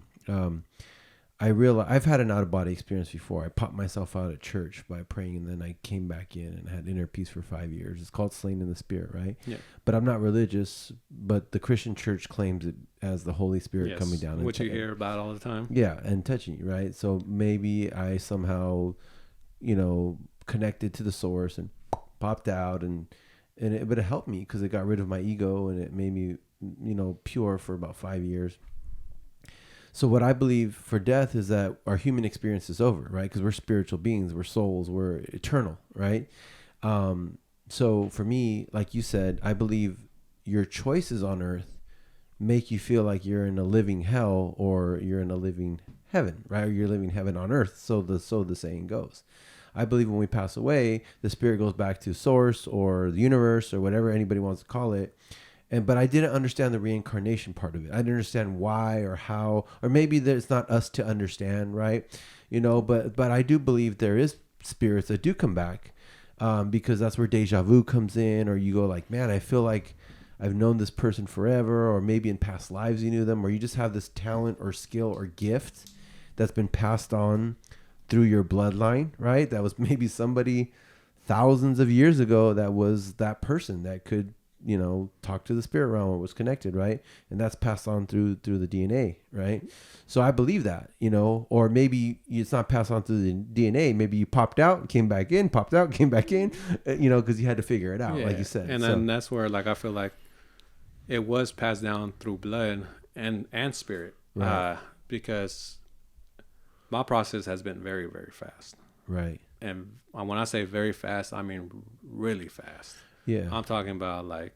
I realized I've had an out of body experience before. I popped myself out at church by praying, and then I came back in and had inner peace for 5 years. It's called Slain in the Spirit, right? Yeah. But I'm not religious, but the Christian church claims it as the Holy Spirit coming down. Which you hear about all the time. Yeah, and touching you, right? So maybe I somehow, connected to the source and popped out, but it helped me because it got rid of my ego and it made me, pure for about 5 years. So what I believe for death is that our human experience is over, right? Because we're spiritual beings, we're souls, we're eternal, right? So for me, like you said, I believe your choices on earth make you feel like you're in a living hell or you're in a living heaven, right? Or you're living heaven on earth. So the saying goes. I believe when we pass away, the spirit goes back to source or the universe or whatever anybody wants to call it. But I didn't understand the reincarnation part of it. I didn't understand why or how, or maybe it's not us to understand, right? But I do believe there is spirits that do come back, because that's where deja vu comes in, or you go like, man, I feel like I've known this person forever, or maybe in past lives you knew them, or you just have this talent or skill or gift that's been passed on through your bloodline, right? That was maybe somebody thousands of years ago that was that person that could talk to the spirit realm or was connected, right? And that's passed on through the DNA, right? So I believe that, or maybe it's not passed on through the DNA. Maybe you popped out, came back in, popped out, came back in, because you had to figure it out, like you said. And then that's where, like, I feel like it was passed down through blood and spirit, right. Because my process has been very, very fast. Right. And when I say very fast, I mean really fast. Yeah. I'm talking about like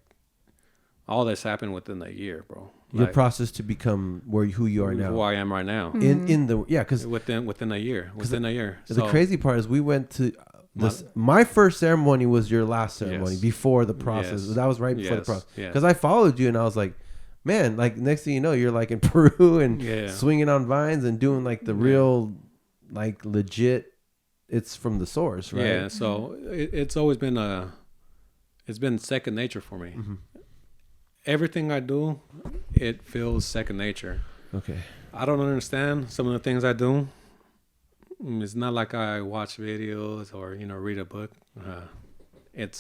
all this happened within a year, bro. Your process to become who you are now. Who I am right now. Because within a year. The crazy part is we went to my first ceremony was your last ceremony before the process. Yes. That was right before the process. Yes. Because I followed you and I was like, man, like next thing you know, you're like in Peru and swinging on vines and doing like the real, like legit. It's from the source, right? Yeah. So it's always been it's been second nature for me. Mm-hmm. Everything I do, it feels second nature. Okay. I don't understand some of the things I do. It's not like I watch videos or read a book. It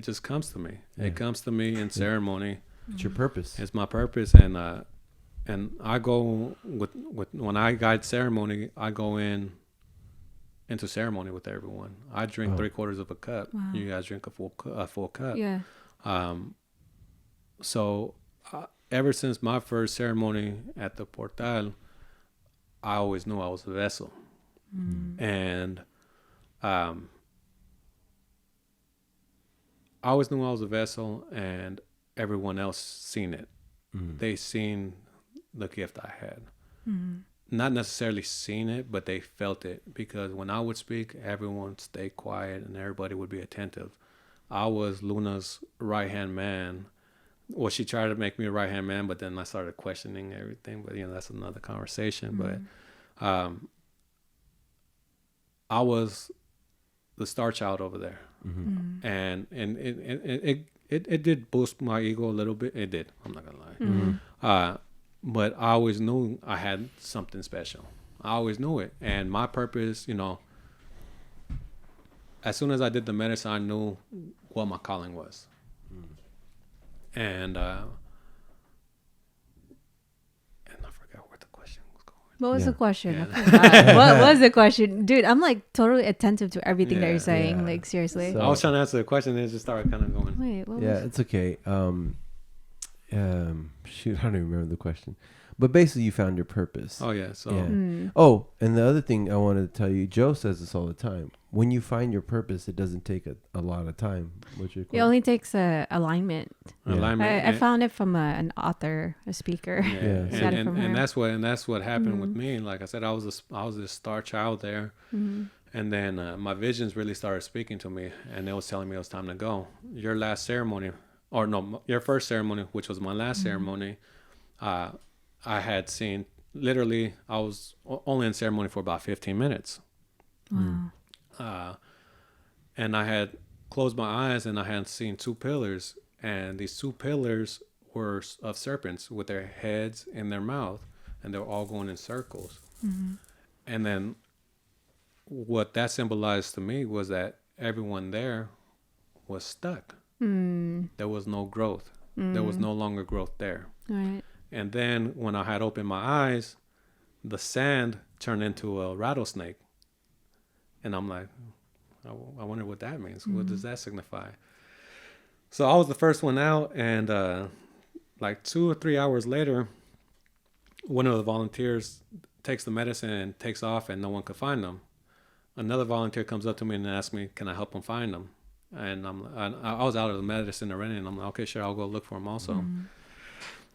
just comes to me. Yeah. It comes to me in ceremony. It's your purpose. It's my purpose, and I go with when I guide ceremony. I go into ceremony with everyone. I drink 3/4 of a cup. Wow. You guys drink a full cup. Yeah. So ever since my first ceremony at the Portal, I always knew I was a vessel. And I always knew I was a vessel, and everyone else seen it. They seen the gift I had. Not necessarily seen it, but they felt it, because when I would speak, everyone stayed quiet and everybody would be attentive. I was Luna's right-hand man. Well, she tried to make me a right-hand man, but then I started questioning everything. But, that's another conversation. But I was the star child over there. And it did boost my ego a little bit. It did. I'm not going to lie. But I always knew I had something special. I always knew it. And my purpose, as soon as I did the medicine, I knew what my calling was. And I forgot where the question was going. What was the question? Yeah. What was the question? Dude, I'm like totally attentive to everything that you're saying. Yeah. Like, seriously. So, I was trying to answer the question and it just started kind of going. Wait, what was it? It's okay. Shoot, I don't even remember the question. But basically, you found your purpose. Oh, yeah. So. Yeah. Oh, and the other thing I wanted to tell you, Joe says this all the time. When you find your purpose, it doesn't take a lot of time. What's your question? It only takes alignment. Yeah. Alignment. I found it from an author, a speaker. Yeah. And that's what happened with me. Like I said, I was this star child there. And then my visions really started speaking to me, and they was telling me it was time to go. Your last ceremony, or no, your first ceremony, which was my last ceremony, I had seen, literally, I was only in ceremony for about 15 minutes. Wow. And I had closed my eyes and I had seen 2 pillars. And these 2 pillars were of serpents with their heads in their mouth. And they were all going in circles. And then what that symbolized to me was that everyone there was stuck. There was no growth. There was no longer growth there. Right. And then when I had opened my eyes, the sand turned into a rattlesnake. And I'm like, I wonder what that means. What does that signify? So I was the first one out, and like 2 or 3 hours later, one of the volunteers takes the medicine and takes off, and no one could find them. Another volunteer comes up to me and asks me, can I help him find them? And I was out of the medicine already, and I'm like, okay, sure, I'll go look for him also.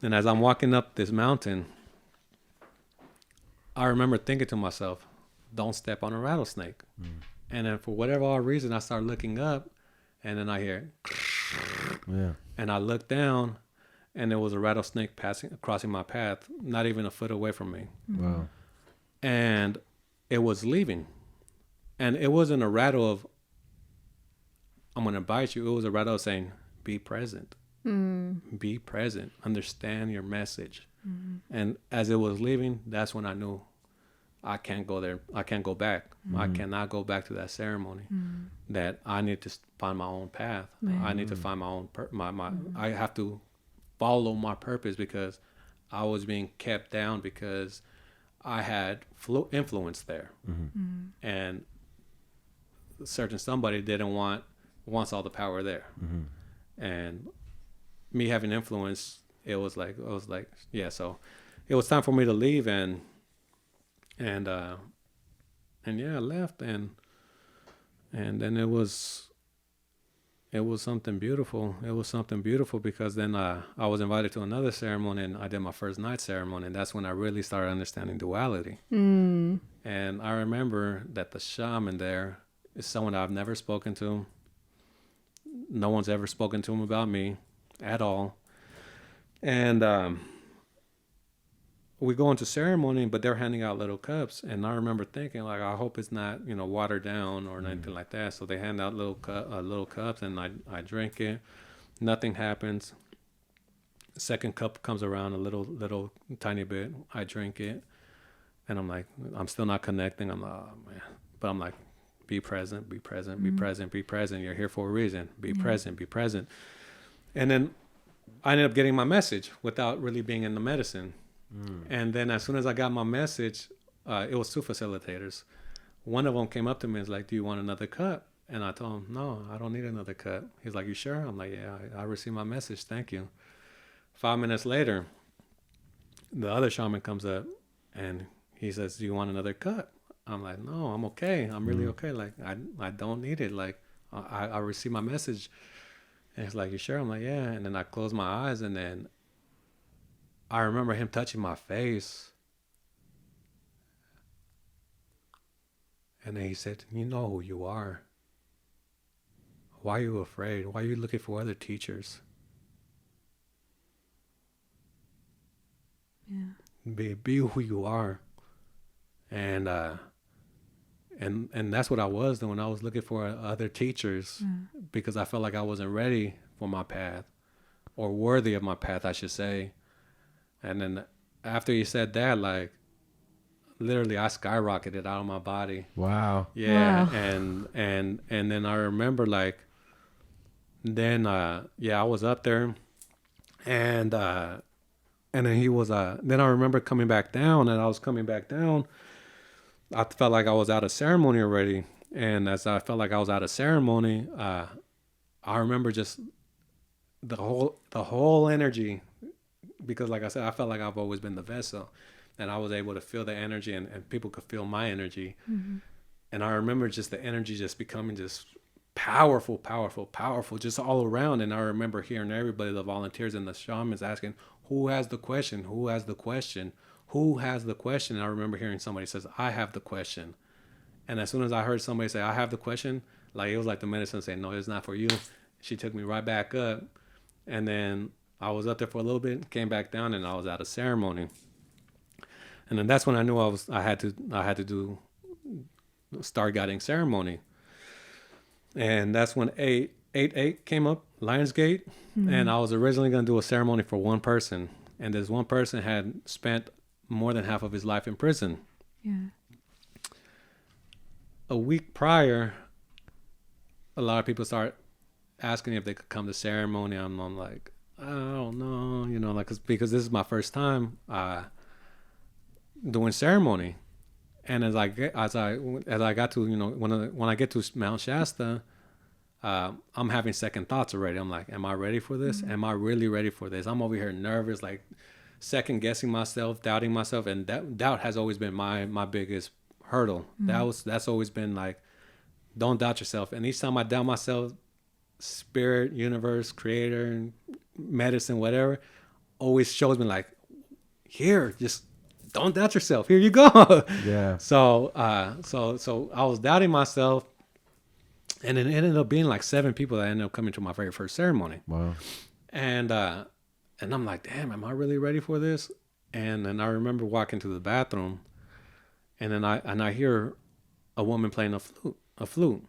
And as I'm walking up this mountain, I remember thinking to myself, don't step on a rattlesnake. And then for whatever odd reason, I started looking up, and then I hear, and I looked down, and there was a rattlesnake crossing my path, not even a foot away from me. Wow. And it was leaving. And it wasn't a rattle of, I'm going to bite you. It was a rattle of saying, be present. Be present. Understand your message. And as it was leaving, that's when I knew I can't go there. I can't go back. I cannot go back to that ceremony. That I need to find my own path. I need to find my own, I have to follow my purpose, because I was being kept down because I had influence there. And certain somebody wants all the power there. And me having influence, it was like, yeah, so it was time for me to leave, and yeah, I left, and then it was something beautiful. It was something beautiful, because then I was invited to another ceremony, and I did my first night ceremony, and that's when I really started understanding duality. And I remember that the shaman there is someone I've never spoken to. No one's ever spoken to him about me at all. And we go into ceremony, but they're handing out little cups, and I remember thinking, like, I hope it's not, watered down or anything like that. So they hand out little cups, and I drink it. Nothing happens. The second cup comes around, a little tiny bit. I drink it, and I'm like, I'm still not connecting. I'm like, oh man, but I'm like, be present, be present, be present, be present. You're here for a reason. Be present, be present. And then I ended up getting my message without really being in the medicine. And then as soon as I got my message, it was 2 facilitators. One of them came up to me and was like, do you want another cup? And I told him, no, I don't need another cup. He's like, you sure? I'm like, yeah, I received my message. Thank you. 5 minutes later, the other shaman comes up and he says, do you want another cup? I'm like, no, I'm okay. I'm really okay. Like, I don't need it. Like, I received my message. And he's like, you sure? I'm like, yeah. And then I closed my eyes, and then I remember him touching my face. And then he said, you know who you are. Why are you afraid? Why are you looking for other teachers? Yeah. Be who you are. And that's what I was doing. I was looking for other teachers because I felt like I wasn't ready for my path, or worthy of my path, I should say. And then after he said that, like, literally I skyrocketed out of my body. Wow. Yeah. Wow. And then I remember, like, then I was up there, and then he was then I remember coming back down, and I was coming back down. I felt like I was out of ceremony already. And as I felt like I was out of ceremony, I remember just the whole energy, because like I said, I felt like I've always been the vessel, and I was able to feel the energy, and people could feel my energy. And I remember just the energy just becoming just powerful, just all around. And I remember hearing everybody, the volunteers and the shamans, asking, who has the question? Who has the question? Who has the question? And I remember hearing somebody says, I have the question. And as soon as I heard somebody say, I have the question, like, it was like the medicine saying, no, it's not for you. She took me right back up. And then I was up there for a little bit, came back down, and I was out of ceremony. And then that's when I knew I had to start guiding ceremony. And that's when 8 came up, Lionsgate. And I was originally going to do a ceremony for one person. And this one person had spent more than half of his life in prison. Yeah. A week prior, a lot of people start asking if they could come to ceremony. I'm like, I don't know, like because this is my first time doing ceremony. And as I got to, when I get to Mount Shasta, I'm having second thoughts already. I'm like, am I ready for this? Am I really ready for this? I'm over here nervous, like second guessing myself, doubting myself, and that doubt has always been my biggest hurdle. That's always been like, don't doubt yourself. And each time I doubt myself, spirit, universe, creator, medicine, whatever, always shows me like, here, just don't doubt yourself. Here you go. Yeah. So I was doubting myself, and it ended up being like 7 people that ended up coming to my very first ceremony. Wow. And I'm like, damn, am I really ready for this? And then I remember walking to the bathroom, and then I hear a woman playing a flute.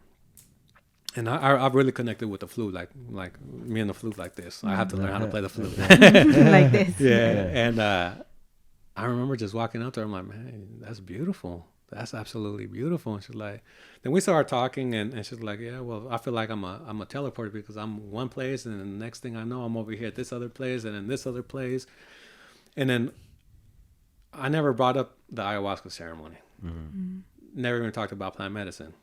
And I've really connected with the flute, like me and the flute like this. I have to learn how to play the flute. Like this. Yeah. And I remember just walking up to her. I'm like, man, that's beautiful. That's absolutely beautiful. And she's like, then we started talking, and she's like, yeah, well, I feel like I'm a teleporter because I'm one place, and then the next thing I know, I'm over here at this other place, and then this other place. And then I never brought up the ayahuasca ceremony. Never even talked about plant medicine.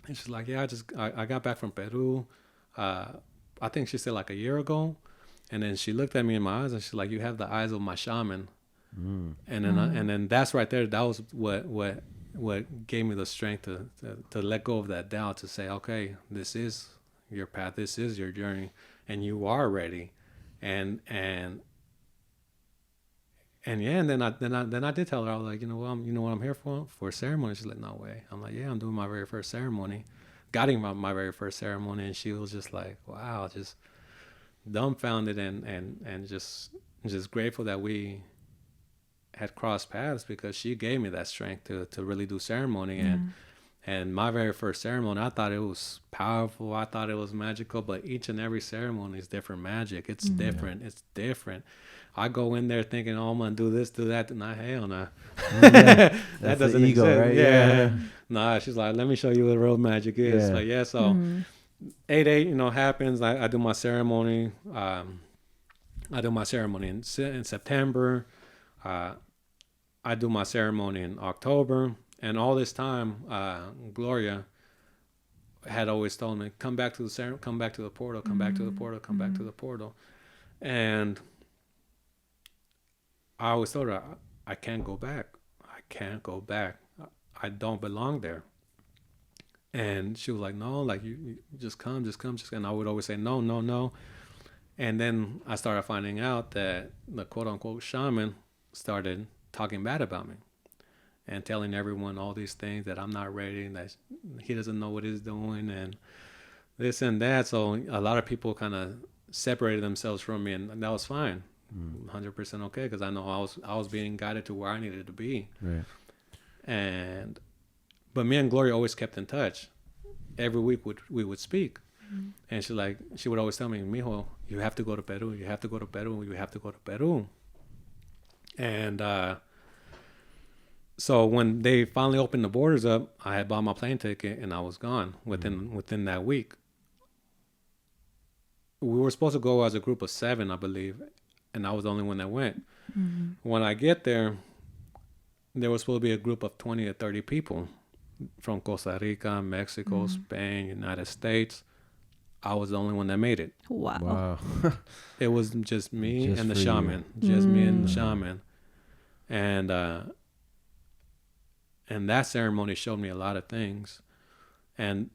And she's like, yeah, I got back from Peru. I think she said like a year ago. And then she looked at me in my eyes, and she's like, you have the eyes of my shaman. And then that's right there. That was what gave me the strength to let go of that doubt, to say, okay, this is your path, this is your journey, and you are ready. And yeah, and then I did tell her, I was like, you know what I'm here for a ceremony. She's like, no way. I'm like, yeah, I'm doing my very first ceremony, my very first ceremony. And she was just like, wow, just dumbfounded and just grateful that we had crossed paths, because she gave me that strength to really do ceremony. And my very first ceremony, I thought it was powerful. I thought it was magical, but each and every ceremony is different magic. It's different. It's different. I go in there thinking, oh, I'm going to do this, do that. Nah, hell nah. That doesn't ego, exist. right? Yeah. Nah, she's like, let me show you what real magic is. Yeah. But yeah, so 8/8, happens. I do my ceremony. I do my ceremony in September. I do my ceremony in October. And all this time, Gloria had always told me, come back to the ceremony, come back to the portal, come back to the portal, come back to the portal. And I always told her, I can't go back. I can't go back. I don't belong there. And she was like, no, like you just come. And I would always say, no. And then I started finding out that the quote unquote shaman started talking bad about me and telling everyone all these things, that I'm not ready, and that he doesn't know what he's doing, and this and that. So a lot of people kind of separated themselves from me, and that was fine. 100% okay, because I know I was being guided to where I needed to be. Right. But me and Gloria always kept in touch. Every week we would speak. And she would always tell me, mijo, you have to go to Peru. You have to go to Peru. You have to go to Peru. And so when they finally opened the borders up, I had bought my plane ticket and I was gone within that week. We were supposed to go as a group of 7, I believe, and I was the only one that went. When I get there was supposed to be a group of 20 to 30 people from Costa Rica, Mexico, Spain, United States. I was the only one that made it. Wow. It was just me Just and the for you. shaman. Just me and the shaman. And that ceremony showed me a lot of things. And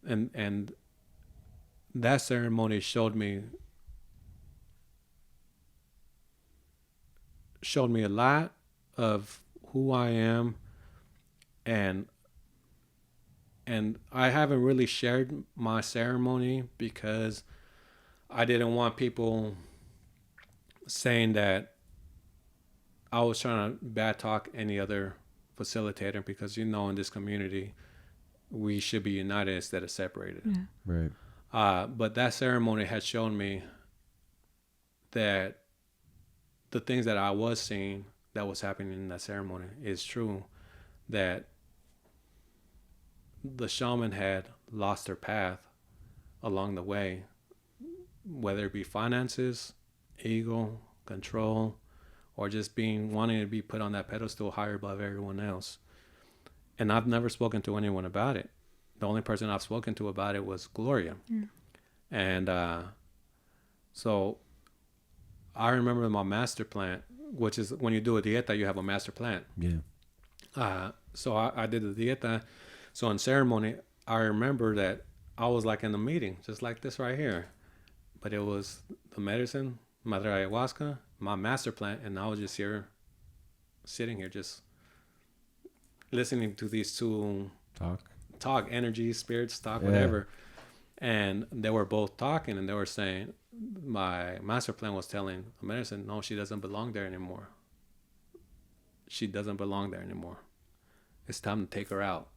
that ceremony showed me a lot of who I am, and I haven't really shared my ceremony because I didn't want people saying that I was trying to bad talk any other facilitator, because in this community we should be united instead of separated. Right. But that ceremony had shown me that the things that I was seeing that was happening in that ceremony is true. that the shaman had lost their path along the way, whether it be finances, ego, control, or just wanting to be put on that pedestal higher above everyone else. And I've never spoken to anyone about it. The only person I've spoken to about it was Gloria. And so I remember my master plan, which is when you do a dieta, you have a master plan. Yeah. So I did the dieta. So in ceremony, I remember that I was like in a meeting, just like this right here. But it was the medicine, Madre Ayahuasca, my master plan, and I was just here, sitting here, just listening to these two talk, energy, spirits, talk, whatever. And they were both talking, and they were saying, my master plan was telling the medicine, no, she doesn't belong there anymore. She doesn't belong there anymore. It's time to take her out.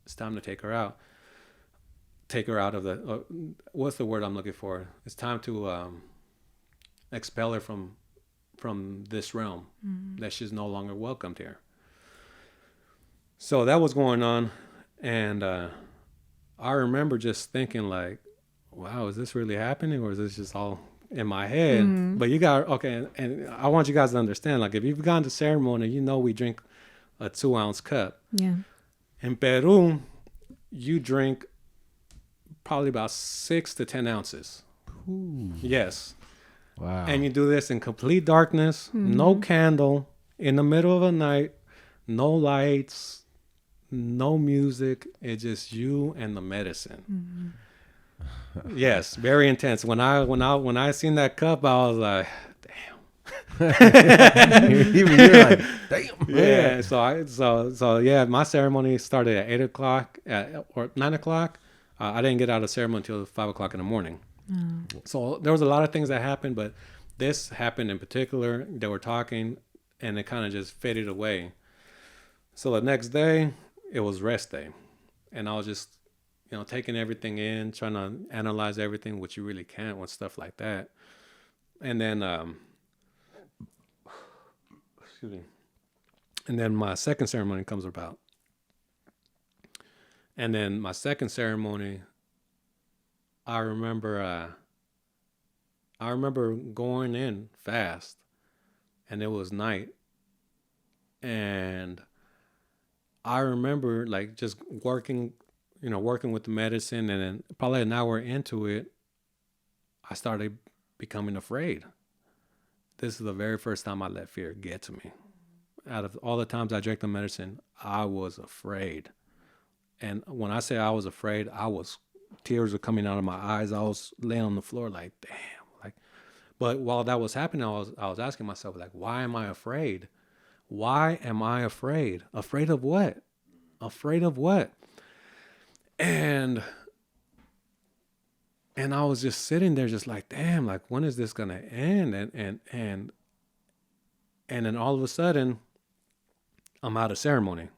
It's time to take her out. Take her out of the, what's the word I'm looking for? It's time to expel her from this realm, that she's no longer welcomed here. So that was going on. And I remember just thinking like, wow, is this really happening, or is this just all in my head? But you got, okay, and I want you guys to understand, like, if you've gone to ceremony, you know we drink a 2-ounce cup. Yeah. In Peru, you drink probably about 6 to 10 ounces. Ooh. Yes. Wow. And you do this in complete darkness, no candle, in the middle of the night, no lights, no music. It's just you and the medicine. Yes, very intense. When I seen that cup, I was like, damn. Even you're like, damn. Yeah. So yeah, my ceremony started at 8:00 or 9:00. I didn't get out of ceremony until 5:00 in the morning. So there was a lot of things that happened, but this happened in particular. They were talking, and it kind of just faded away. So the next day, it was rest day, and I was just, taking everything in, trying to analyze everything, which you really can't with stuff like that. And then, excuse me. And then my second ceremony comes about. And then my second ceremony, I remember going in fast, and it was night. And I remember like just working with the medicine, and then probably an hour into it, I started becoming afraid. This is the very first time I let fear get to me. Out of all the times I drank the medicine, I was afraid. And when I say I was afraid, tears were coming out of my eyes. I was laying on the floor like, damn. But while that was happening, I was asking myself, like, why am I afraid? Why am I afraid? Afraid of what? Afraid of what? And I was just sitting there just like, damn, like, when is this gonna end? And then all of a sudden, I'm out of ceremony.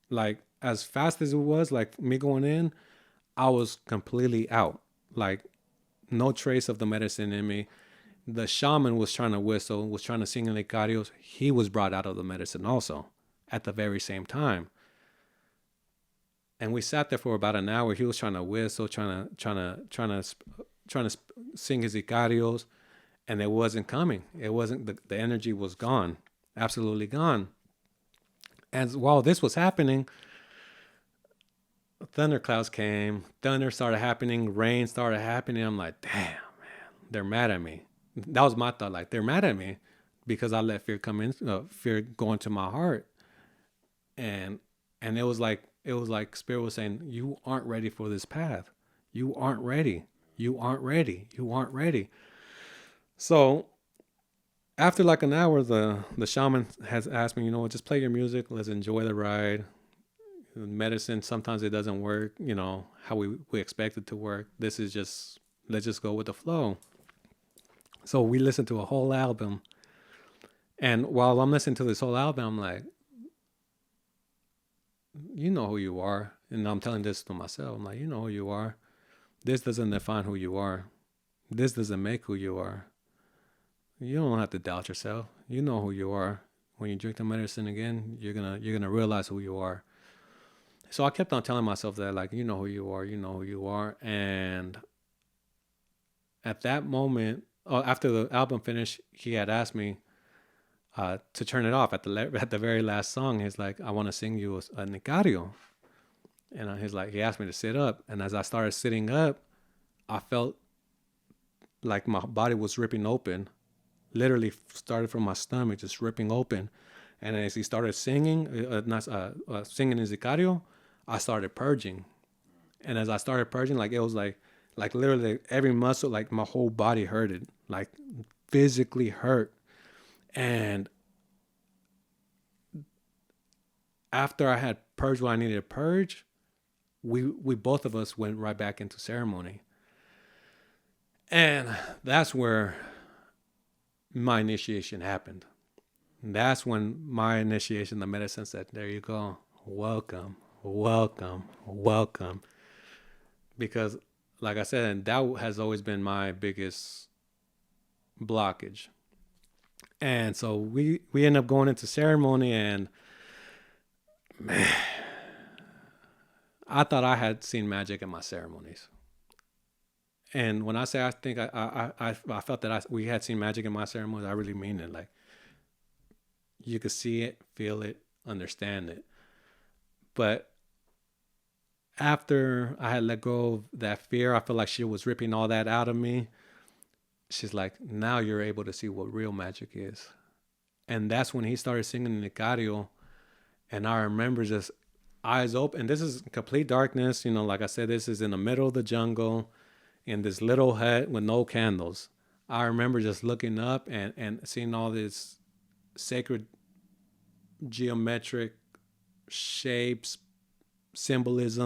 Like, as fast as it was, like me going in, I was completely out. Like, no trace of the medicine in me. The shaman was trying to whistle, was trying to sing in lecarios. He was brought out of the medicine also at the very same time. And we sat there for about an hour. He was trying to whistle, trying to sing his icarios, and it wasn't coming. It wasn't, the energy was gone, absolutely gone. And while this was happening, thunderclouds came, thunder started happening, rain started happening. I'm like, damn, man, they're mad at me. That was my thought. Like, they're mad at me because I let fear come in, fear go into my heart. And it was like Spirit was saying, you aren't ready for this path. You aren't ready. You aren't ready. You aren't ready. So after like an hour, the shaman has asked me, just play your music. Let's enjoy the ride. Medicine, sometimes it doesn't work, how we expect it to work. This is just, let's just go with the flow. So we listened to a whole album. And while I'm listening to this whole album, I'm like, you know who you are. And I'm telling this to myself. I'm like, you know who you are. This doesn't define who you are. This doesn't make who you are. You don't have to doubt yourself. You know who you are. when you drink the medicine again, you're gonna realize who you are. So I kept on telling myself that, like, you know who you are, you know who you are. And at that moment, after the album finished, he had asked me to turn it off at the very last song. He's like, I want to sing you a Nicario. And he's like, he asked me to sit up. And as I started sitting up, I felt like my body was ripping open. Literally started from my stomach, just ripping open. And as he started singing, singing his Nicario, I started purging. And as I started purging, like, it was like literally every muscle, like my whole body hurted, like physically hurt. And after I had purged what I needed to purge, we both of us went right back into ceremony. And that's where my initiation happened. And that's when my initiation, the medicine said, there you go. Welcome, welcome, welcome. Because like I said, and that has always been my biggest blockage. And so we end up going into ceremony, and man, I thought I had seen magic in my ceremonies. And when I say I think I felt that we had seen magic in my ceremonies, I really mean it. Like, you could see it, feel it, understand it. But after I had let go of that fear, I felt like she was ripping all that out of me. She's like, now you're able to see what real magic is. And that's when he started singing Nicario. And I remember just eyes open. And this is complete darkness. You know, like I said, this is in the middle of the jungle in this little hut with no candles. I remember just looking up and seeing all this sacred geometric shapes, symbolism.